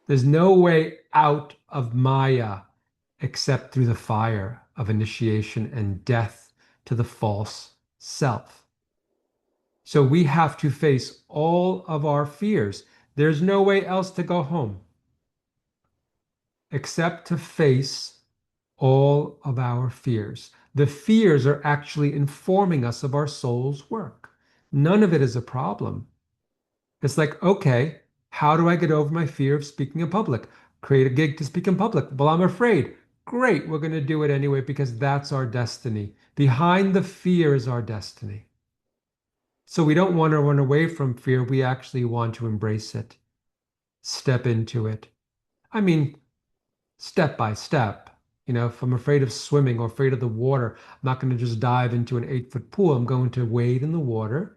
There's no way out of Maya except through the fire of initiation and death to the false self. So we have to face all of our fears. There's no way else to go home except to face all of our fears. The fears are actually informing us of our soul's work. None of it is a problem. It's like, okay, how do I get over my fear of speaking in public? Create a gig to speak in public. Well, I'm afraid. Great, we're going to do it anyway because that's our destiny. Behind the fear is our destiny. So we don't want to run away from fear. We actually want to embrace it, step into it. I mean, step by step. If I'm afraid of swimming or afraid of the water, I'm not going to just dive into an 8-foot pool. I'm going to wade in the water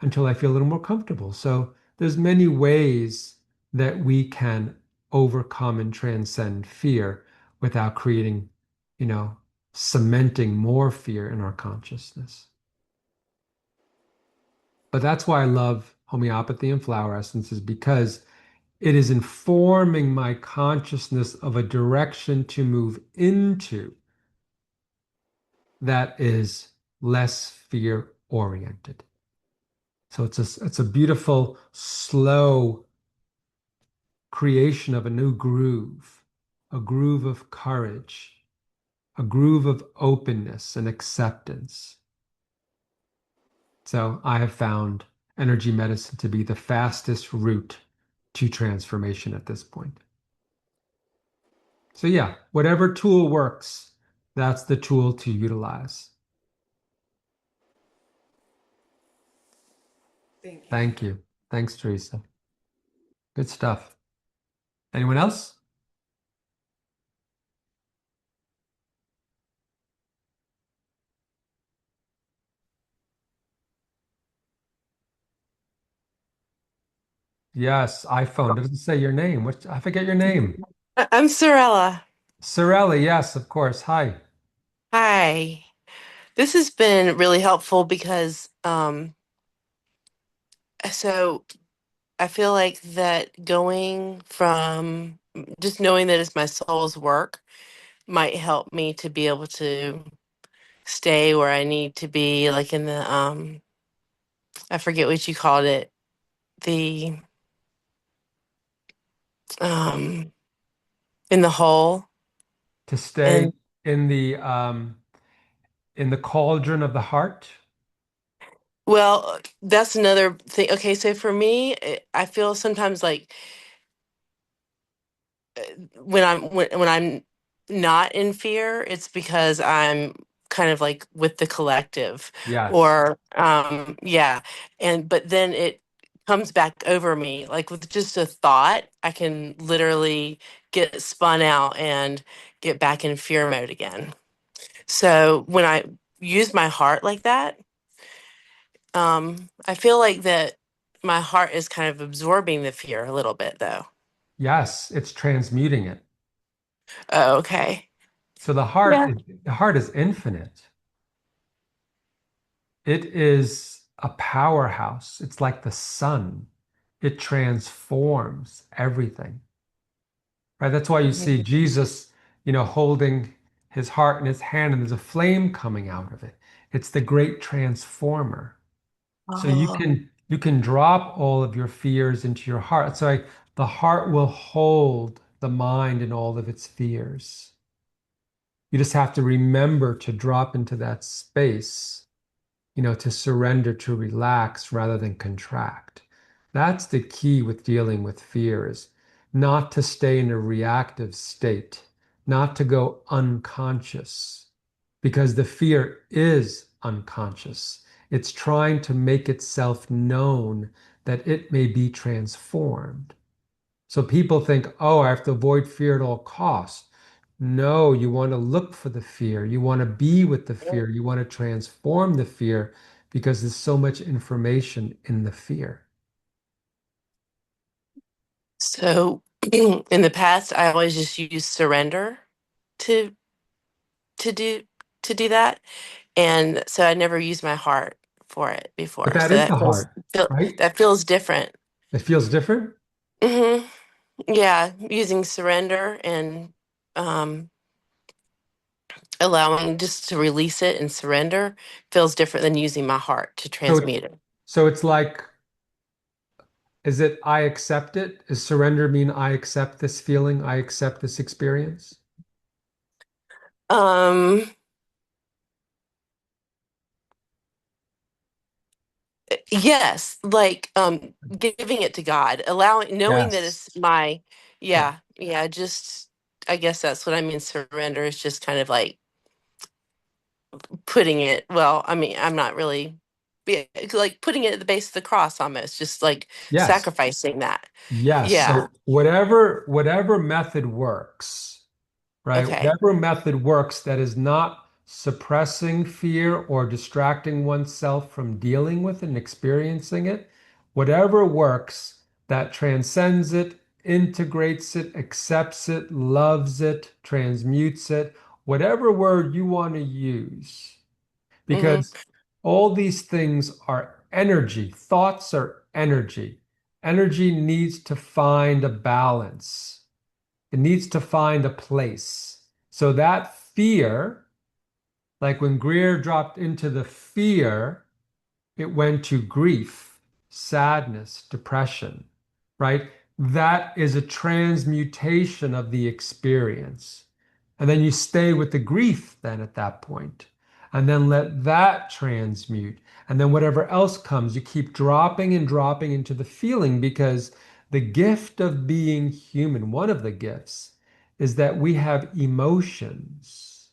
until I feel a little more comfortable. So there's many ways that we can overcome and transcend fear without creating, you know, cementing more fear in our consciousness. But that's why I love homeopathy and flower essences because it is informing my consciousness of a direction to move into that is less fear oriented. So it's a beautiful, slow creation of a groove of courage, a groove of openness and acceptance. So I have found energy medicine to be the fastest route to transformation at this point. So yeah, whatever tool works, that's the tool to utilize. Thank you. Thank you. Thanks, Teresa. Good stuff. Anyone else? Yes, iPhone. Doesn't say your name. I forget your name. I'm Sorella. Sorelli, yes, of course. Hi. Hi. This has been really helpful because so I feel like that going from just knowing that it's my soul's work might help me to be able to stay where I need to be, like in the I forget what you called it, the um in the hole. To stay And in the cauldron of the heart. well, that's another thing. Okay, so for me, I feel sometimes like when I'm not in fear, it's because I'm kind of like with the collective, Yes. or yeah, and but then it comes back over me like with just a thought. I can literally get spun out and get back in fear mode again. So when I use my heart like that, I feel like that my heart is kind of absorbing the fear a little bit, though. Yes, it's transmuting it. Oh, okay. So Yeah. the heart is infinite. It is a powerhouse. It's like the sun. It transforms everything. Right? That's why you see Jesus, holding his heart in his hand, and there's a flame coming out of it. It's the great transformer. So Oh, you can drop all of your fears into your heart. So the heart will hold the mind and all of its fears. You just have to remember to drop into that space, to surrender, to relax rather than contract. That's the key with dealing with fears, not to stay in a reactive state, not to go unconscious, because the fear is unconscious. It's trying to make itself known that it may be transformed. So people think, oh, I have to avoid fear at all costs. No, you want to look for the fear. You want to be with the fear. You want to transform the fear because there's so much information in the fear. So in the past, I always just used surrender to to do to do that, and so I never used my heart for it But before. that So is the heart, right? that feels different. It feels different. hmm Yeah, using surrender and um, allowing just to release it and surrender feels different than using my heart to So it's transmute it. so it's like, is it I accept it? Does surrender mean I accept this feeling? I accept this experience? Um, yes, like giving it to God, allowing, knowing that Yes. it's my, Yeah. yeah, just I guess that's what I mean. Surrender is just kind of like putting it, well, I mean, I'm not really, yeah, like putting it at the base of the cross almost, just like Yes. sacrificing that. Yes. Yeah. So whatever method works, right? Okay. Whatever method works that is not suppressing fear or distracting oneself from dealing with and experiencing it, whatever works that transcends it, integrates it, accepts it, loves it, transmutes it, whatever word you want to use, hmm because all these things are energy. Thoughts are energy. Energy needs to find a balance. It needs to find a place. So that fear, like when Greer dropped into the fear, it went to grief, sadness, depression, right? That is a transmutation of the experience. And then you stay with the grief then at that point, and then let that transmute. And then whatever else comes, you keep dropping and dropping into the feeling because the gift of being human, one of the gifts, is that we have emotions.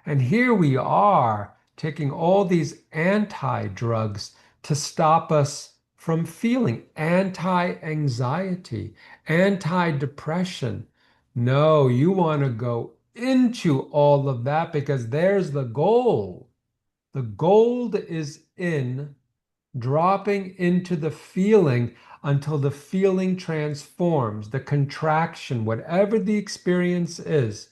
And here we are taking all these anti drugs to stop us from feeling anti anxiety, anti depression. No, you want to go into all of that because there's the gold. The gold is in dropping into the feeling until the feeling transforms, the contraction, whatever the experience is.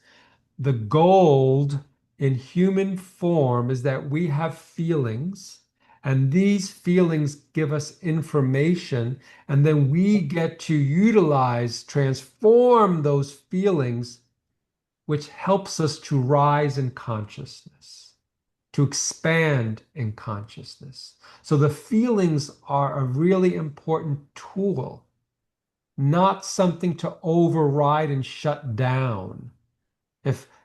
The gold in human form is that we have feelings, and these feelings give us information, and then we get to utilize, transform those feelings, which helps us to rise in consciousness, to expand in consciousness. So the feelings are a really important tool, not something to override and shut down.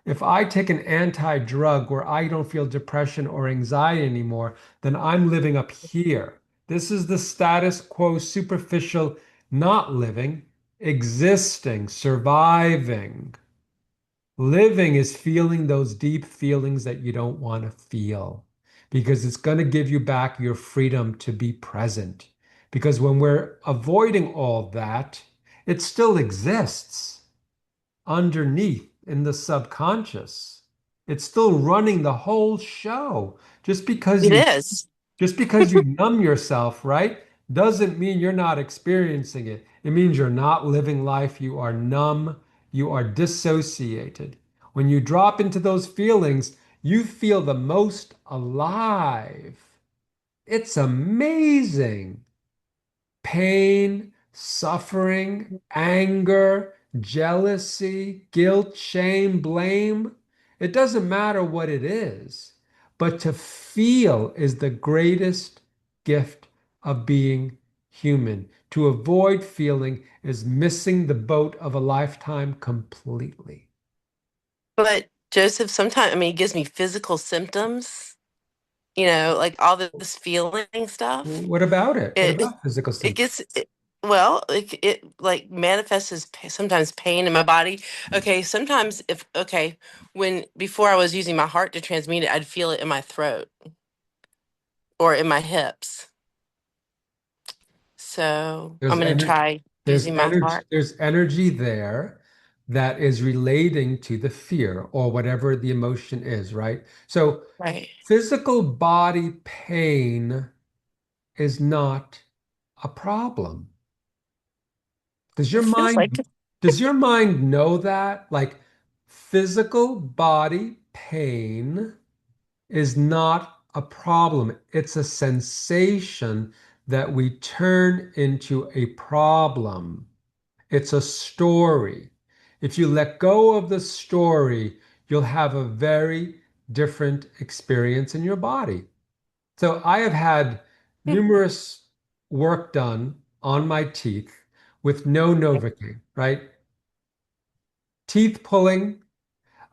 If I take an anti-drug where I don't feel depression or anxiety anymore, then I'm living up here. This is the status quo, superficial, not living, existing, surviving. Living is feeling those deep feelings that you don't want to feel because it's going to give you back your freedom to be present. Because when we're avoiding all that, it still exists underneath in the subconscious. It's still running the whole show. It is. Just because you numb yourself, right, doesn't mean you're not experiencing it. It means you're not living life. You are numb. You are dissociated. When you drop into those feelings, you feel the most alive. It's amazing. Pain, suffering, anger, jealousy, guilt, shame, blame. It doesn't matter what it is, but to feel is the greatest gift of being human. To avoid feeling is missing the boat of a lifetime completely. But Joseph, sometimes, I mean, it gives me physical symptoms, like all this feeling stuff. What about it? What It about physical it symptoms? gets well, it like manifests as sometimes pain in my body. Okay, sometimes if okay, when before I was using my heart to transmute it, I'd feel it in my throat or in my hips. So I'm There's gonna energy, try using my heart. there's energy there that is relating to the fear or whatever the emotion is, right? So Right. physical body pain is not a problem. Does your It feels like mind does your mind know that? Like physical body pain is not a problem. It's a sensation that we turn into a problem. It's a story. If you let go of the story, you'll have a very different experience in your body. So I have had numerous work done on my teeth with no Novocaine, right? Teeth pulling,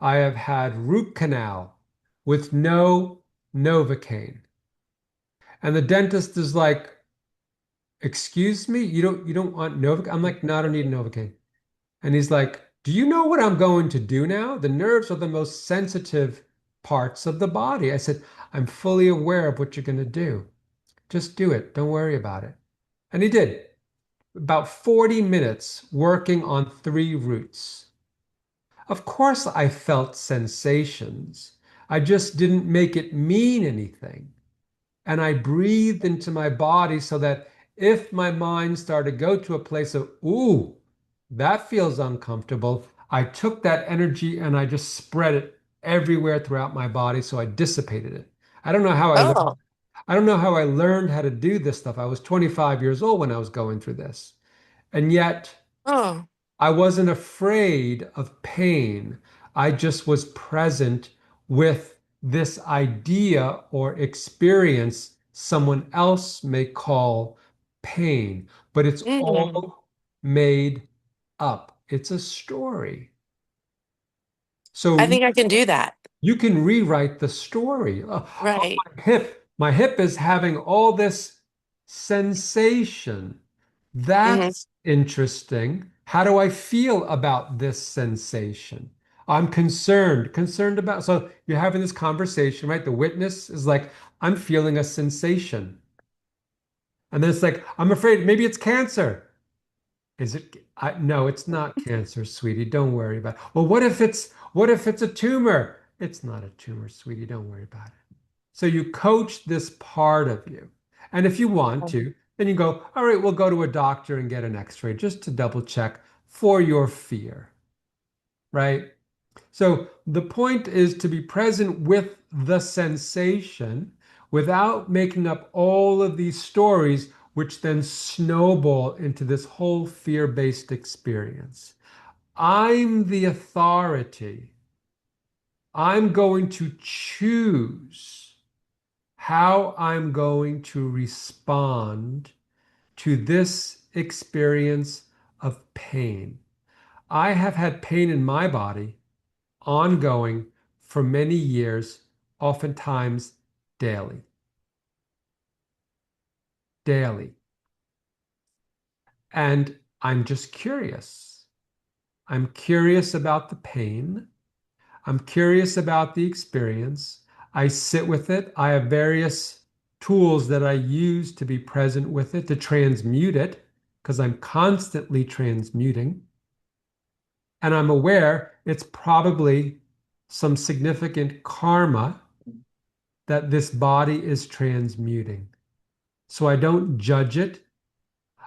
I have had root canal with no Novocaine. And the dentist is like, "Excuse me, you don't want Novocaine?" I'm like, "No, I don't need Novocaine." And he's like, "Do you know what I'm going to do now? The nerves are the most sensitive parts of the body." I said, "I'm fully aware of what you're going to do. Just do it. Don't worry about it." And he did. About 40 minutes working on 3 roots. Of course, I felt sensations. I just didn't make it mean anything. And I breathed into my body so that if my mind started to go to a place of, ooh, that feels uncomfortable, I took that energy and I just spread it everywhere throughout my body. So I dissipated it. I don't know how I learned. oh I don't know how I learned how to do this stuff. I was 25 years old when I was going through this. And yet oh I wasn't afraid of pain. I just was present with this idea or experience someone else may call pain, but it's mm, all made up. It's a story. I So think I can do that. you can rewrite the story. Oh, Right. my hip is having all this sensation. Hmm. That's interesting. How do I feel about this sensation? I'm concerned about. So you're having this conversation, right? The witness is like, I'm feeling a sensation. And then it's like, I'm afraid maybe it's cancer. Is it? No, it's not cancer, sweetie. Don't worry about it. Well, what if it's a tumor? It's not a tumor, sweetie. Don't worry about it. So you coach this part of you. And if you want to, then you go, all right, we'll go to a doctor and get an x-ray just to double check for your fear, right? So the point is to be present with the sensation without making up all of these stories, which then snowball into this whole fear-based experience. I'm the authority. I'm going to choose how I'm going to respond to this experience of pain. I have had pain in my body ongoing for many years, oftentimes daily. Daily. And I'm just curious. I'm curious about the pain. I'm curious about the experience. I sit with it. I have various tools that I use to be present with it, to transmute it, because I'm constantly transmuting. And I'm aware it's probably some significant karma that this body is transmuting. So I don't judge it.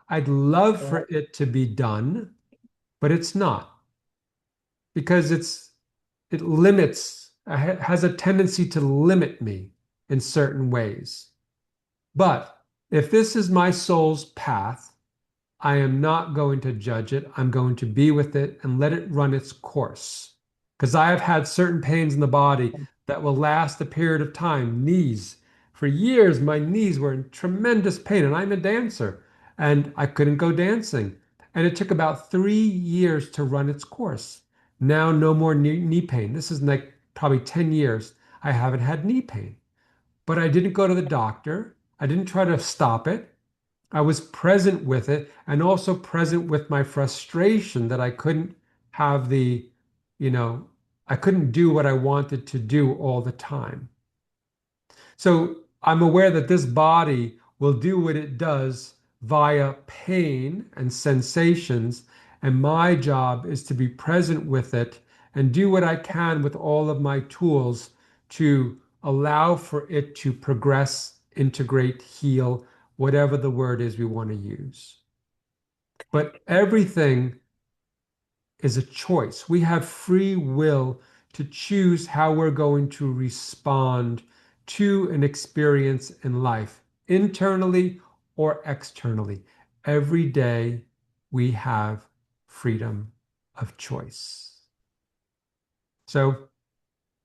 I'd love for it to be done, but it's not because it limits, has a tendency to limit me in certain ways. But if this is my soul's path, I am not going to judge it. I'm going to be with it and let it run its course. Because I have had certain pains in the body that will last a period of time. Knees. For years, my knees were in tremendous pain, and I'm a dancer, and I couldn't go dancing. And it took about 3 years to run its course. Now, no more knee pain. This is like probably 10 years. I haven't had knee pain, but I didn't go to the doctor. I didn't try to stop it. I was present with it and also present with my frustration that I couldn't have the, you know, I couldn't do what I wanted to do all the time. So I'm aware that this body will do what it does via pain and sensations. And my job is to be present with it and do what I can with all of my tools to allow for it to progress, integrate, heal, whatever the word is we want to use. But everything is a choice. We have free will to choose how we're going to respond to an experience in life, internally or externally. Every day we have freedom of choice. So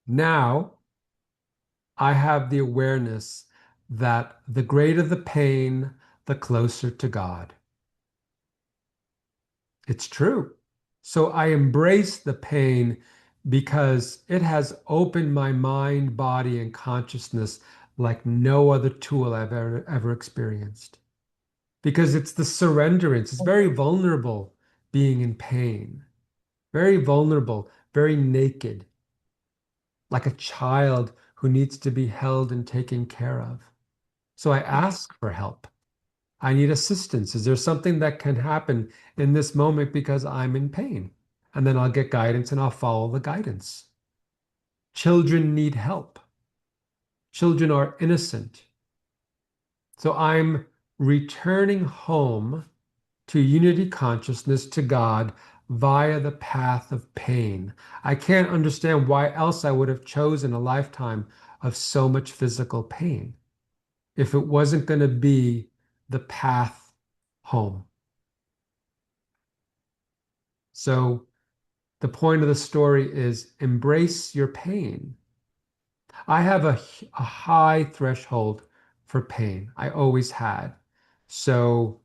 now I have the awareness that the greater the pain, the closer to God. It's true. So I embrace the pain because it has opened my mind, body, and consciousness like no other tool I've ever experienced. Because it's the surrenderance. It's very vulnerable being in pain, very vulnerable, very naked, like a child who needs to be held and taken care of. So I ask for help. I need assistance. Is there something that can happen in this moment because I'm in pain? And then I'll get guidance and I'll follow the guidance. Children need help. Children are innocent. So I'm returning home to unity consciousness, to God, via the path of pain. I can't understand why else I would have chosen a lifetime of so much physical pain if it wasn't going to be the path home. So the point of the story is embrace your pain. I have a high threshold for pain. I always had. So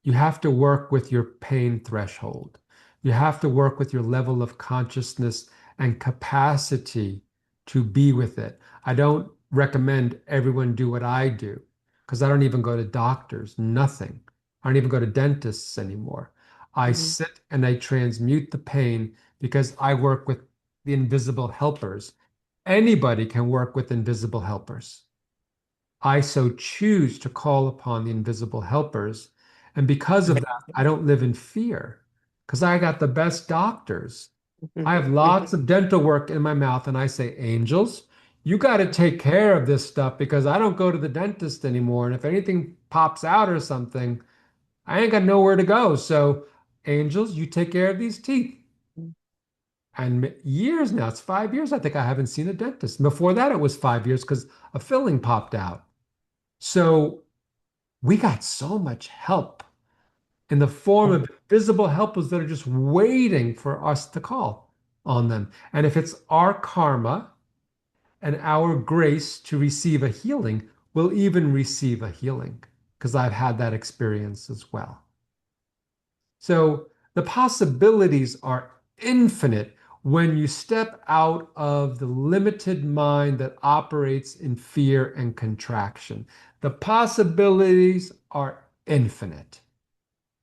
you have to work with your pain threshold. You have to work with your level of consciousness and capacity to be with it. I don't recommend everyone do what I do because I don't even go to doctors, nothing. I don't even go to dentists anymore. I Mhm. sit and I transmute the pain because I work with the invisible helpers. Anybody can work with invisible helpers. I so choose to call upon the invisible helpers. And because of that, I don't live in fear because I got the best doctors. I have lots of dental work in my mouth, and I say, angels, you got to take care of this stuff because I don't go to the dentist anymore. And if anything pops out or something, I ain't got nowhere to go. So, angels, you take care of these teeth. And years now, it's 5 years, I think I haven't seen a dentist. Before that, it was 5 years because a filling popped out. So, we got so much help in the form of invisible helpers that are just waiting for us to call on them. And if it's our karma and our grace to receive a healing, we'll even receive a healing because I've had that experience as well. So the possibilities are infinite when you step out of the limited mind that operates in fear and contraction. The possibilities are infinite.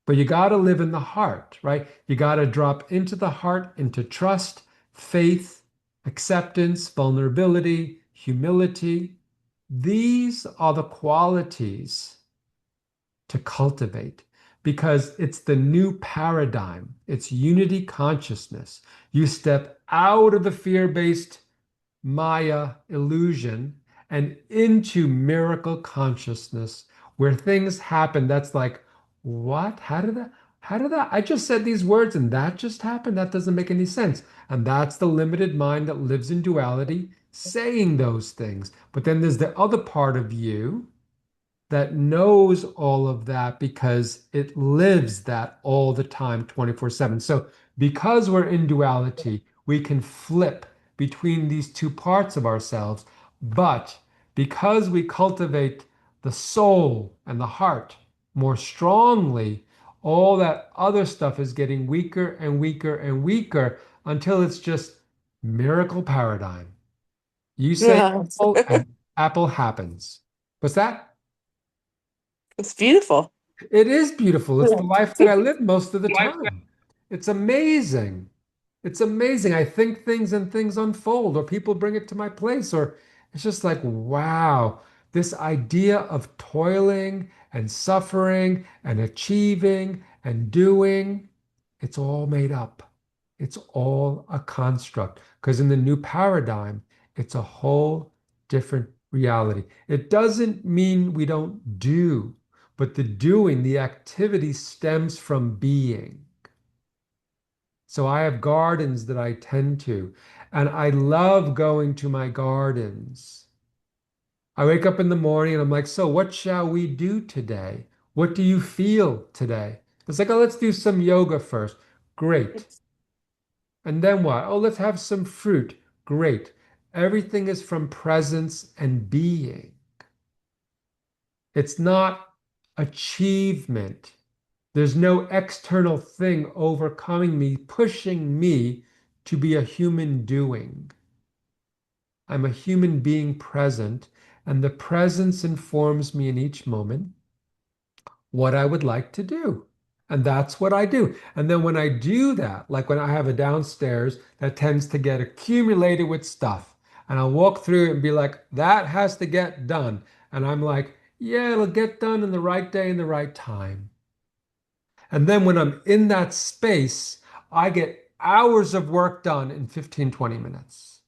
But you got to live in the heart, right? You got to drop into the heart, into trust, faith, acceptance, vulnerability, humility. These are the qualities to cultivate because it's the new paradigm. It's unity consciousness. You step out of the fear based Maya illusion and into miracle consciousness where things happen that's like, what? How did that? I just said these words and that just happened? That doesn't make any sense. And that's the limited mind that lives in duality saying those things. But then there's the other part of you that knows all of that because it lives that all the time, 24/7. So, because we're in duality, we can flip between these two parts of ourselves. But because we cultivate the soul and the heart more strongly, all that other stuff is getting weaker and weaker and weaker until it's just miracle paradigm. You say Yeah. apple and apple happens. What's that? It's beautiful. It is beautiful. It's the life that Yeah. I live most of the time. It's amazing. It's amazing. I think things and things unfold, or people bring it to my place, or it's just like, wow, this idea of toiling and suffering and achieving and doing, it's all made up. It's all a construct. Because in the new paradigm, it's a whole different reality. It doesn't mean we don't do, but the doing, the activity stems from being. So I have gardens that I tend to, and I love going to my gardens. I wake up in the morning and I'm like, so what shall we do today? What do you feel today? It's like, oh, let's do some yoga first. Great. And then what? Oh, let's have some fruit. Great. Everything is from presence and being. It's not achievement. There's no external thing overcoming me, pushing me to be a human doing. I'm a human being present, and the presence informs me in each moment what I would like to do. And that's what I do. And then when I do that, like when I have a downstairs that tends to get accumulated with stuff, and I'll walk through it and be like, that has to get done. And I'm like, yeah, it'll get done in the right day and the right time. And then when I'm in that space, I get hours of work done in 15, 20 minutes.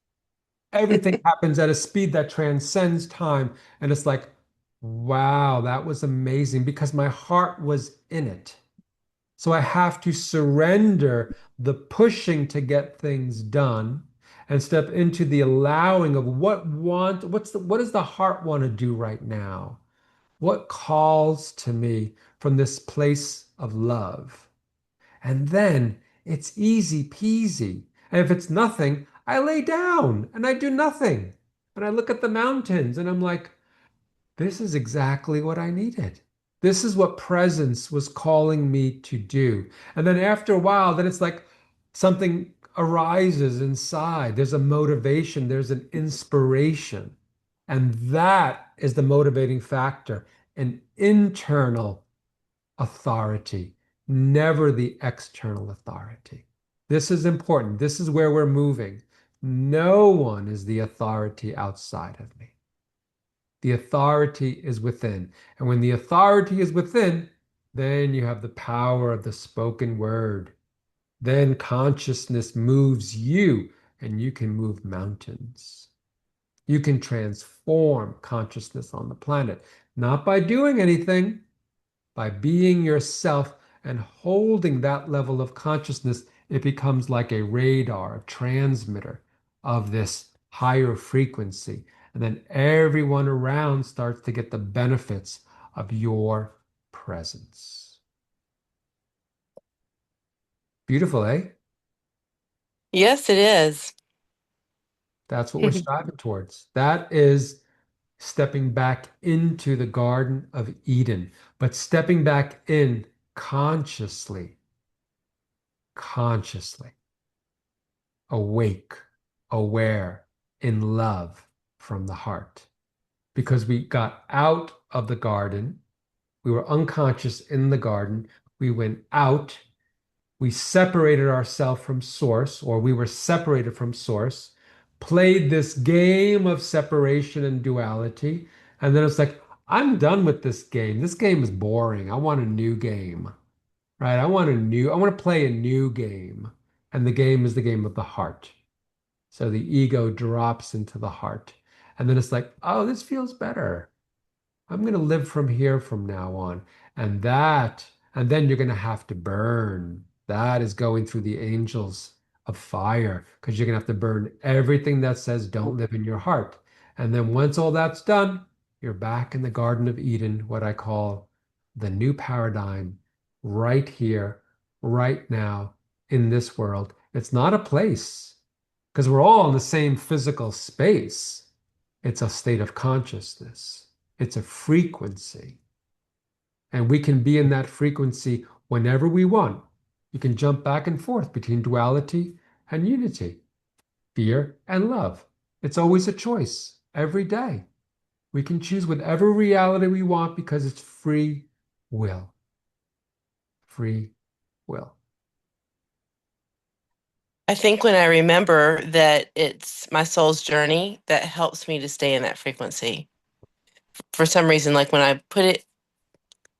Everything happens at a speed that transcends time. And it's like, wow, that was amazing because my heart was in it. So I have to surrender the pushing to get things done and step into the allowing of what does the heart want to do right now? What calls to me from this place of love? And then it's easy peasy. And if it's nothing, I lay down and I do nothing. And I look at the mountains and I'm like, this is exactly what I needed. This is what presence was calling me to do. And then after a while, then it's like something arises inside. There's a motivation, there's an inspiration. And that is the motivating factor, an internal authority, never the external authority. This is important. This is where we're moving. No one is the authority outside of me. The authority is within. And when the authority is within, then you have the power of the spoken word. Then consciousness moves you, and you can move mountains. You can transform consciousness on the planet, not by doing anything, by being yourself and holding that level of consciousness. It becomes like a radar, a transmitter of this higher frequency. And then everyone around starts to get the benefits of your presence. Beautiful, eh? Yes, it is. That's what we're striving towards. That is stepping back into the Garden of Eden, but stepping back in consciously, consciously. Awake, aware, in love from the heart. Because we got out of the garden, we were unconscious in the garden, we went out, we separated ourselves from source, or we were separated from source, played this game of separation and duality, and then it's like, I'm done with this game. This game is boring. I want a new game, right? I want to play a new game. And the game is the game of the heart. So the ego drops into the heart. And then it's like, oh, this feels better. I'm going to live from here from now on. And then you're going to have to burn. That is going through the angels of fire because you're going to have to burn everything that says don't live in your heart. And then once all that's done, You're back in the Garden of Eden, what I call the new paradigm, right here, right now, in this world. It's not a place, because we're all in the same physical space. It's a state of consciousness, it's a frequency. And we can be in that frequency whenever we want. You can jump back and forth between duality and unity, fear and love. It's always a choice every day. We can choose whatever reality we want because it's free will. Free will. I think when I remember that it's my soul's journey that helps me to stay in that frequency. For some reason, like when I put it,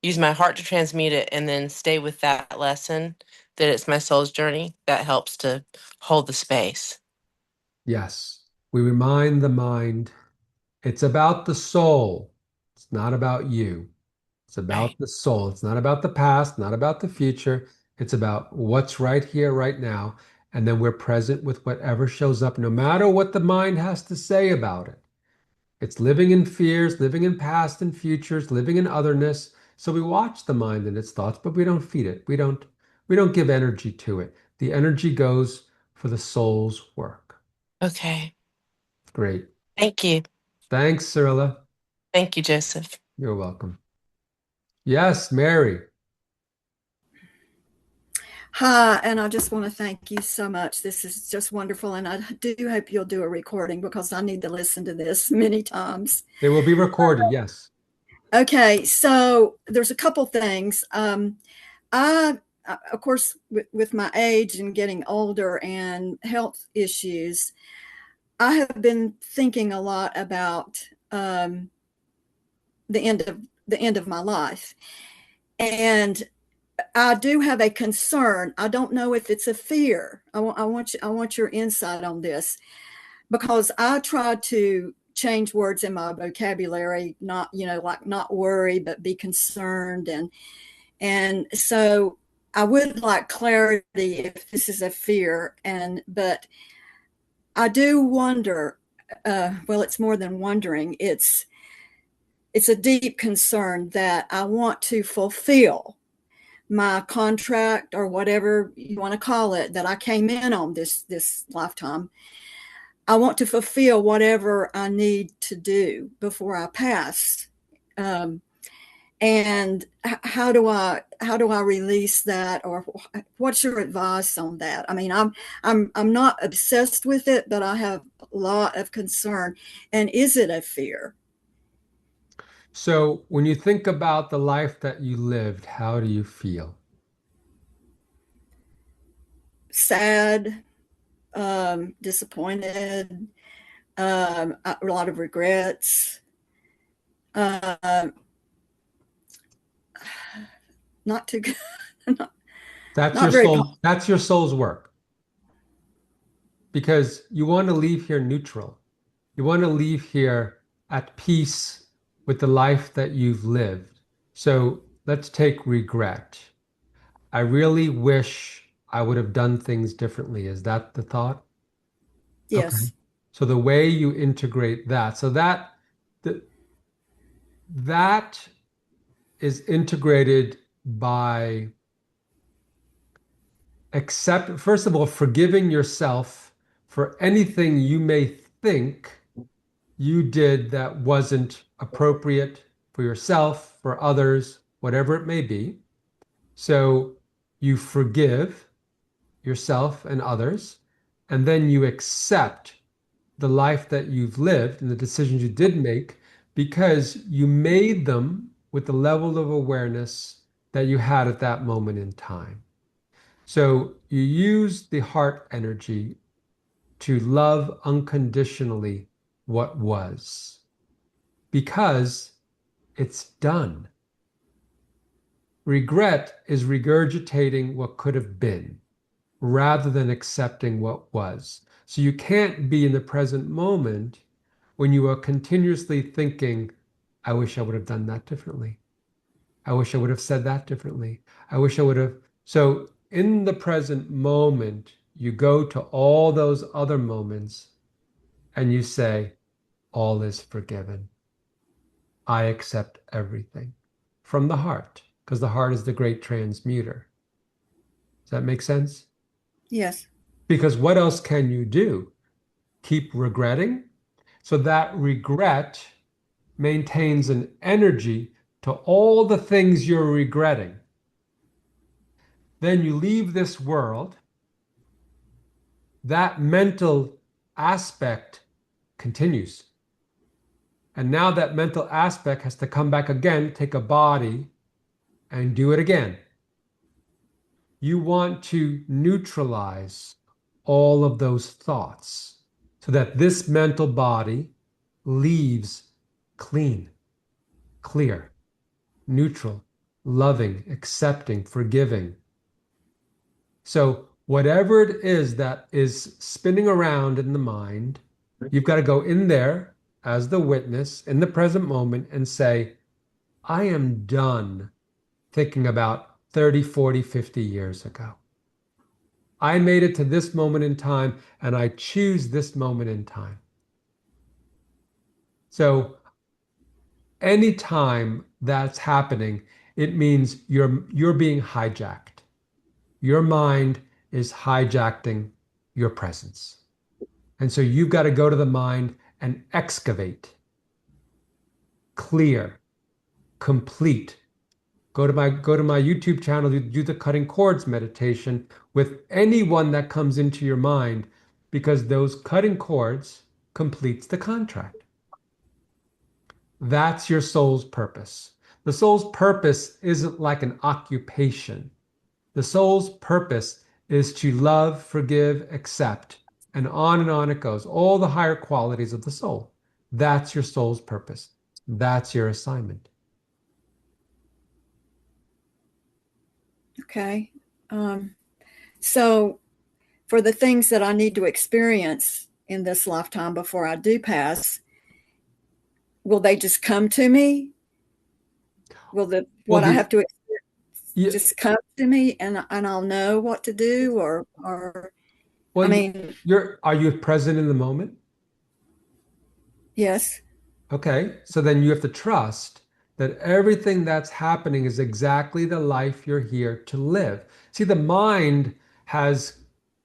use my heart to transmute it and then stay with that lesson, that it's my soul's journey, that helps to hold the space. Yes. We remind the mind it's about the soul. It's not about you. It's Right. about the soul. It's not about the past, not about the future. It's about what's right here, right now. And then we're present with whatever shows up, no matter what the mind has to say about it. It's living in fears, living in past and futures, living in otherness. So we watch the mind and its thoughts, but we don't feed it. We don't give energy to it. The energy goes for the soul's work. Okay. Great. Thank you. Thanks, Cyrilla. Thank you, Joseph. You're welcome. Yes, Mary. Hi, and I just want to thank you so much. This is just wonderful, and I do hope you'll do a recording because I need to listen to this many times. It will be recorded, yes. Okay, so there's a couple things. I, of course, with my age and getting older and health issues, I have been thinking a lot about the end of my life, and I do have a concern. I don't know if it's a fear. I want your insight on this because I try to change words in my vocabulary, not, like not worry, but be concerned. And so I would like clarity if this is a fear. But I do wonder, well, it's more than wondering. It's a deep concern that I want to fulfill my contract or whatever you want to call it that I came in on this lifetime. I want to fulfill whatever I need to do before I pass. And how do I release that, or what's your advice on that? I mean, I'm not obsessed with it, but I have a lot of concern. And is it a fear? So when you think about the life that you lived, how do you feel? Sad, disappointed, a lot of regrets. Uh, not too good. not, That's not your very. soul, that's your soul's work because you want to leave here neutral. You want to leave here at peace with the life that you've lived. So let's take regret. I really wish I would have done things differently. Is that the thought? Okay. Yes. So the way you integrate that, so th- that is integrated by accept, first of all, forgiving yourself for anything you may think you did that wasn't appropriate for yourself, for others, whatever it may be. So you forgive yourself and others, and then you accept the life that you've lived and the decisions you did make because you made them with the level of awareness that you had at that moment in time. So you use the heart energy to love unconditionally what was because it's done. Regret is regurgitating what could have been rather than accepting what was. So you can't be in the present moment when you are continuously thinking, I wish I would have done that differently. I wish I would have said that differently. I wish I would have. So in the present moment, you go to all those other moments and you say, all is forgiven. I accept everything from the heart, because the heart is the great transmuter. Does that make sense? Yes. Because what else can you do? Keep regretting? So that regret maintains an energy to all the things you're regretting. Then you leave this world, that mental aspect continues. And now that mental aspect has to come back again, take a body, and do it again. You want to neutralize all of those thoughts so that this mental body leaves clean, clear, neutral, loving, accepting, forgiving. So, whatever it is that is spinning around in the mind, you've got to go in there as the witness in the present moment and say, I am done thinking about 30, 40, 50 years ago. I made it to this moment in time and I choose this moment in time. So anytime that's happening, it means you're being hijacked. Your mind is hijacking your presence. And so you've got to go to the mind and excavate, clear, complete. Go to my YouTube channel, do the cutting cords meditation with anyone that comes into your mind, because those cutting cords completes the contract. That's your soul's purpose. The soul's purpose isn't like an occupation. The soul's purpose is to love, forgive, accept, and on it goes. All the higher qualities of the soul. That's your soul's purpose. That's your assignment. Okay. So for the things that I need to experience in this lifetime before I do pass, will they just come to me? Will Well, what I have to experience you, just come to me and I'll know what to do, or I well, mean, are you present in the moment? yes. Okay, so then you have to trust that everything that's happening is exactly the life you're here to live. See, the mind has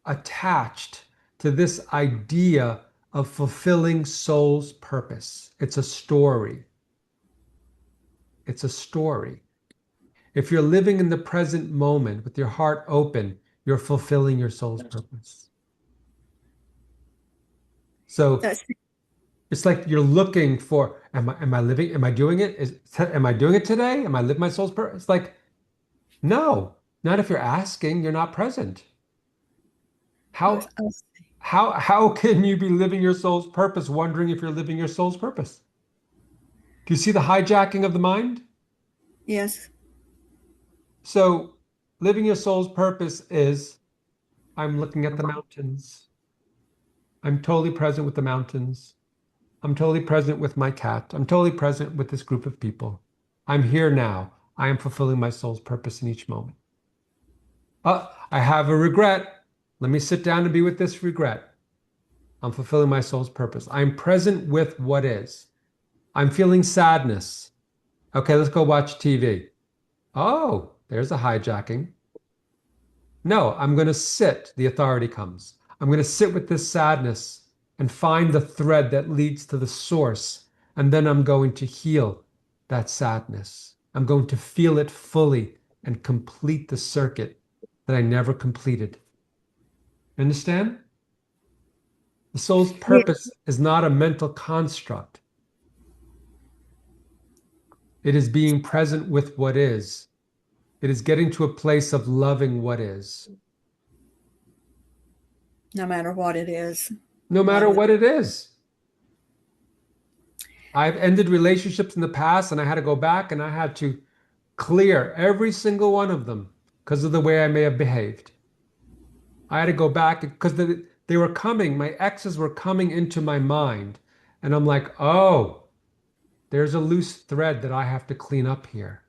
attached to this idea of fulfilling soul's purpose. It's a story. It's a story. If you're living in the present moment with your heart open, you're fulfilling your soul's purpose. So That's it's like you're looking for, am I living, am I doing it? Am I doing it today? Am I living my soul's purpose? It's like, no, not if you're asking, you're not present. How I- how can you be living your soul's purpose wondering if you're living your soul's purpose? Do you see the hijacking of the mind? yes. So living your soul's purpose is I'm looking at the mountains. I'm totally present with the mountains. I'm totally present with my cat. I'm totally present with this group of people. I'm here now. I am fulfilling my soul's purpose in each moment. I have a regret. Let me sit down and be with this regret. I'm fulfilling my soul's purpose. I'm present with what is. I'm feeling sadness. Okay, let's go watch TV. Oh, there's a hijacking. No, I'm going to sit. The authority comes. I'm going to sit with this sadness and find the thread that leads to the source. And then I'm going to heal that sadness. I'm going to feel it fully and complete the circuit that I never completed. Understand? The soul's Yeah. purpose is not a mental construct. It is being present with what is. It is getting to a place of loving what is, No matter what it is. no matter Loving. what it is. I've ended relationships in the past and I had to go back and I had to clear every single one of them because of the way I may have behaved. I had to go back because they were coming, my exes were coming into my mind. And I'm like, oh, there's a loose thread that I have to clean up here.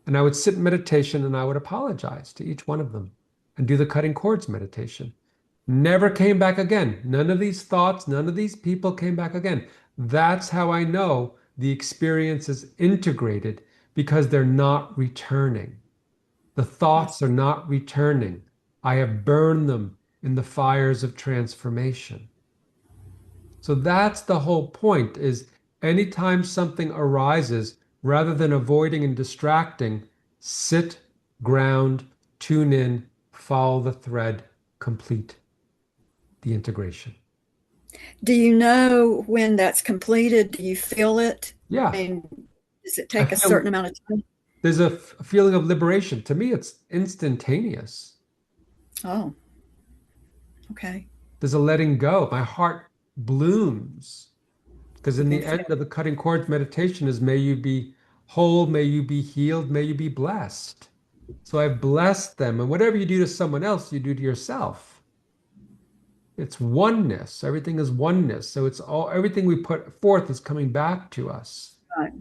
And I would sit in meditation and I would apologize to each one of them and do the cutting cords meditation. Never came back again. None of these thoughts, none of these people came back again. That's how I know the experience is integrated because they're not returning. The thoughts are not returning. I have burned them in the fires of transformation. So that's the whole point is anytime something arises, rather than avoiding and distracting, sit, ground, tune in, follow the thread, complete the integration. Do you know when that's completed? Do you feel it? I Yeah, mean, does it I take a certain feel amount of time? there's a feeling of liberation. To me, it's instantaneous. Oh, okay. There's a letting go. My heart blooms because in You can the feel end of the cutting cords meditation is may you be whole, may you be healed, may you be blessed. So I've blessed them. And whatever you do to someone else, you do to yourself. It's oneness. Everything is oneness. So it's all everything we put forth is coming back to us. right.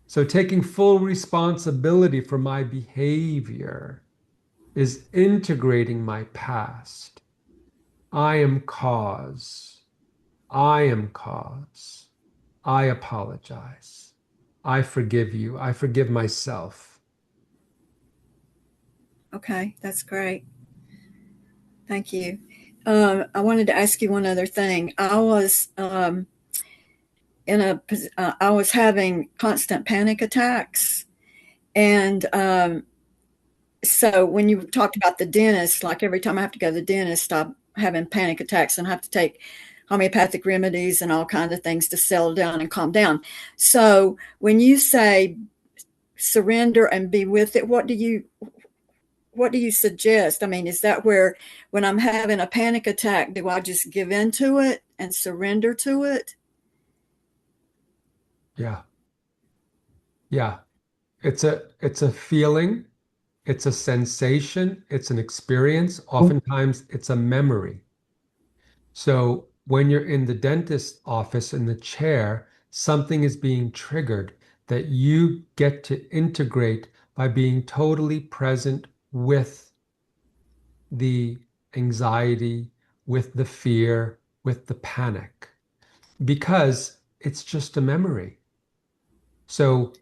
So taking full responsibility for my behavior is integrating my past. I am cause. I am cause. I apologize. I forgive you. I forgive myself. Okay, that's great. Thank you. I wanted to ask you one other thing. I was having constant panic attacks, and so when you talked about the dentist, like every time I have to go to the dentist, I'm having panic attacks and I have to take homeopathic remedies and all kinds of things to settle down and calm down. So when you say surrender and be with it, what do you suggest? I mean, is that where when I'm having a panic attack, do I just give in to it and surrender to it? Yeah. Yeah. It's a feeling, it's a sensation, it's an experience. Oftentimes it's a memory. So when you're in the dentist office in the chair, something is being triggered that you get to integrate by being totally present with the anxiety, with the fear, with the panic, because it's just a memory. So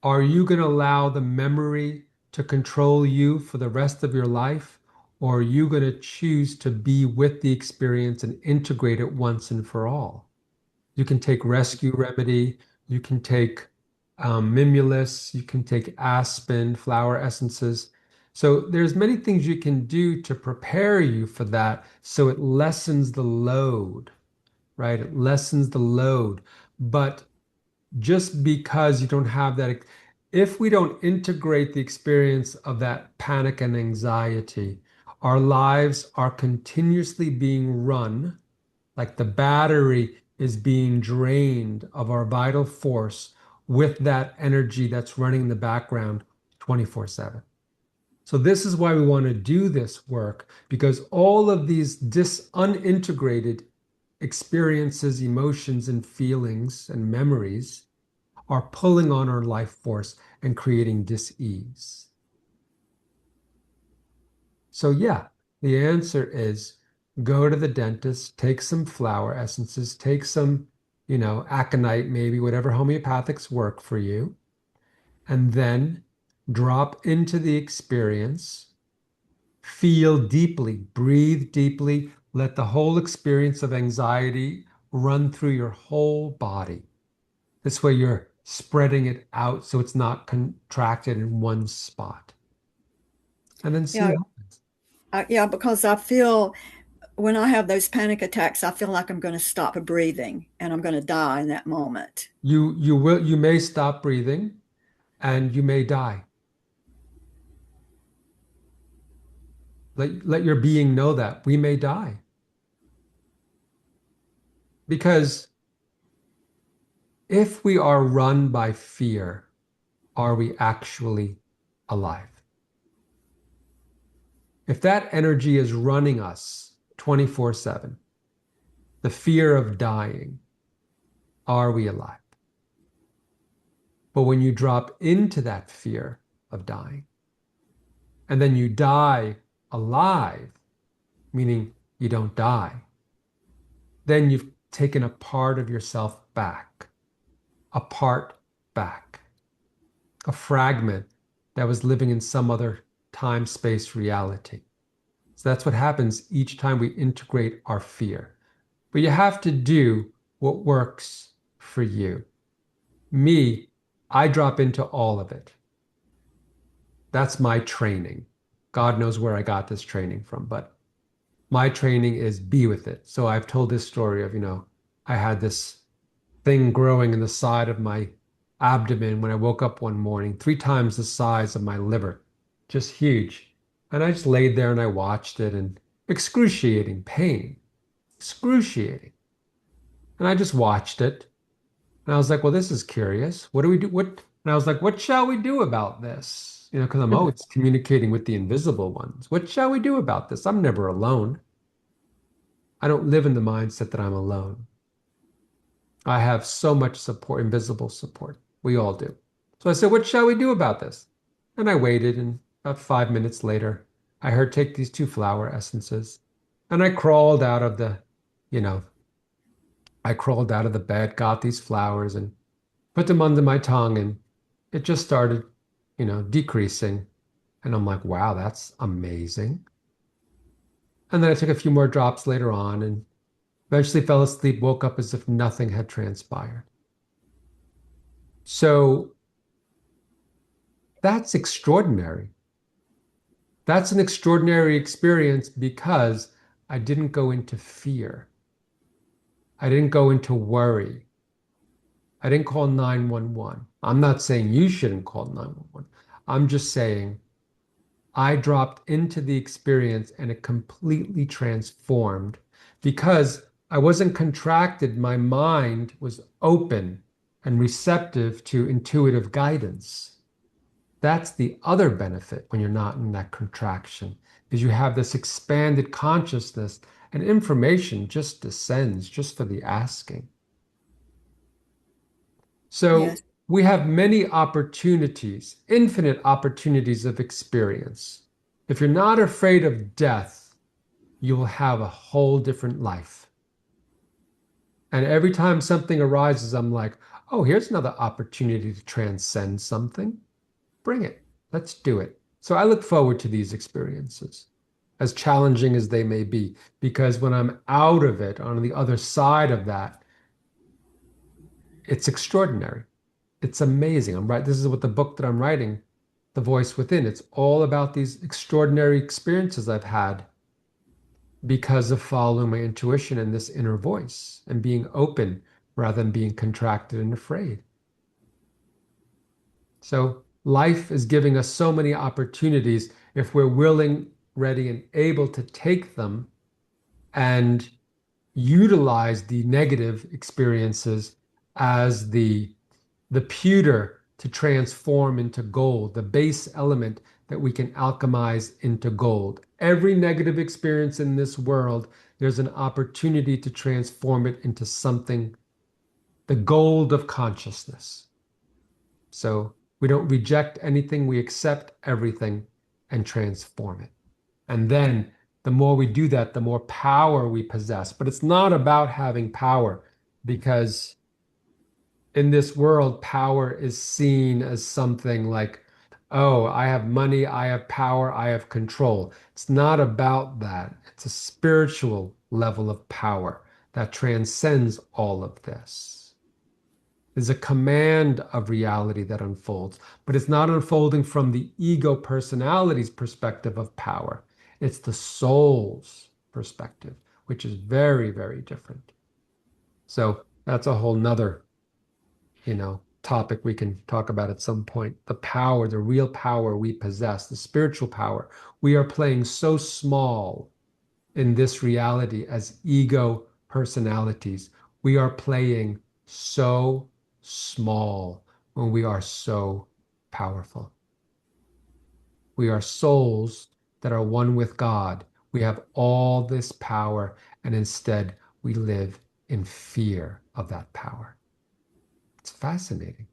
are you going to allow the memory to control you for the rest of your life? Or are you going to choose to be with the experience and integrate it once and for all? You can take rescue remedy, you can take mimulus, you can take aspen, flower essences. So there's many things you can do to prepare you for that so it lessens the load, right? It lessens the load. But just because you don't have that, if we don't integrate the experience of that panic and anxiety, our lives are continuously being run like the battery is being drained of our vital force with that energy that's running in the background 24/7. So this is why we want to do this work because all of these unintegrated experiences, emotions, and feelings and memories are pulling on our life force and creating dis-ease. So, yeah, the answer is go to the dentist, take some flower essences, take some, aconite, maybe, whatever homeopathics work for you, and then drop into the experience, feel deeply, breathe deeply, let the whole experience of anxiety run through your whole body. This way you're spreading it out so it's not contracted in one spot. And then see Yeah, what happens. yeah, because I feel when I have those panic attacks, I feel like I'm going to stop breathing and I'm going to die in that moment. You may stop breathing and you may die. Let your being know that we may die. Because if we are run by fear, are we actually alive? If that energy is running us 24/7, the fear of dying, are we alive? But when you drop into that fear of dying, and then you die alive, meaning you don't die, then you've taken a part of yourself back. a part back, a fragment that was living in some other time space reality. So that's what happens each time we integrate our fear. But you have to do what works for you. Me, I drop into all of it. That's my training. God knows where I got this training from, but my training is be with it. So I've told this story of, I had this thing growing in the side of my abdomen when I woke up one morning, 3 times the size of my liver, just huge. And I just laid there and I watched it and excruciating pain, excruciating. And I just watched it. And I was like, well, this is curious. What do we do? And I was like, what shall we do about this? Because I'm always communicating with the invisible ones. What shall we do about this? I'm never alone. I don't live in the mindset that I'm alone. I have so much support, invisible support. We all do. So I said, what shall we do about this? And I waited, and about 5 minutes later, I heard take these 2 flower essences. And you know, I crawled out of the bed, got these flowers, and put them under my tongue, and it just started, decreasing. And I'm like, wow, that's amazing. And then I took a few more drops later on and eventually fell asleep, woke up as if nothing had transpired. So that's extraordinary. That's an extraordinary experience because I didn't go into fear. I didn't go into worry. I didn't call 911. I'm not saying you shouldn't call 911. I'm just saying I dropped into the experience and it completely transformed because I wasn't contracted. My mind was open and receptive to intuitive guidance. That's the other benefit when you're not in that contraction, is you have this expanded consciousness and information just descends just for the asking. So Yes. we have many opportunities, infinite opportunities of experience. If you're not afraid of death, you will have a whole different life. And every time something arises, I'm like, oh, here's another opportunity to transcend something. Bring it. Let's do it. So I look forward to these experiences, as challenging as they may be, because when I'm out of it, on the other side of that, it's extraordinary. It's amazing. I'm right. This is what the book that I'm writing, The Voice Within. It's all about these extraordinary experiences I've had because of following my intuition and this inner voice and being open rather than being contracted and afraid. So life is giving us so many opportunities if we're willing, ready, and able to take them and utilize the negative experiences as the pewter to transform into gold, the base element that we can alchemize into gold. Every negative experience in this world, there's an opportunity to transform it into something, the gold of consciousness. So we don't reject anything, we accept everything and transform it. And then the more we do that, the more power we possess. But it's not about having power because in this world, power is seen as something like, oh, I have money, I have power, I have control. It's not about that. It's a spiritual level of power that transcends all of this. There's a command of reality that unfolds, but it's not unfolding from the ego personality's perspective of power. It's the soul's perspective, which is very, very different. So that's a whole nother topic we can talk about at some point. The power, the real power we possess, the spiritual power. We are playing so small in this reality as ego personalities. We are playing so small when we are so powerful. We are souls that are one with God. We have all this power, and instead we live in fear of that power. It's fascinating.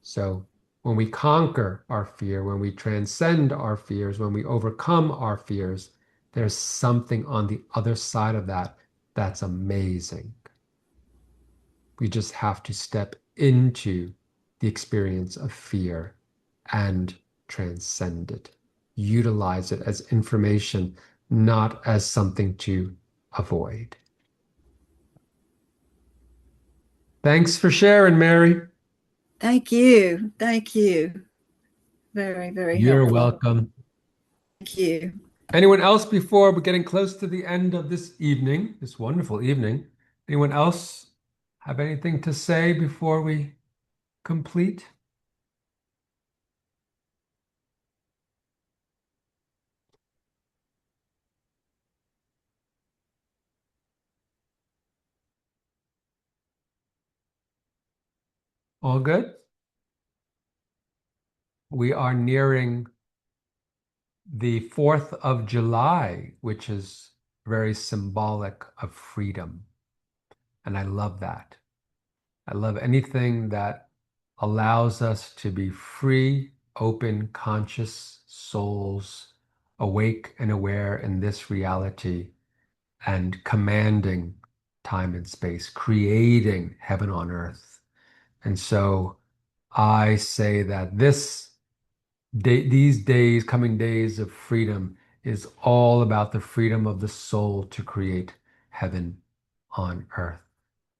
So when we conquer our fear, when we transcend our fears, when we overcome our fears, there's something on the other side of that that's amazing. We just have to step into the experience of fear and transcend it. Utilize it as information, not as something to avoid. Thanks for sharing, Mary. Thank you. Thank you. Very, very You're helpful. welcome. Thank you. Anyone else before we're getting close to the end of this evening, this wonderful evening? Anyone else have anything to say before we complete? All good? We are nearing the 4th of July, which is very symbolic of freedom. And I love that. I love anything that allows us to be free, open, conscious souls, awake and aware in this reality and commanding time and space, creating heaven on earth. And so I say that these days, coming days of freedom, is all about the freedom of the soul to create heaven on earth.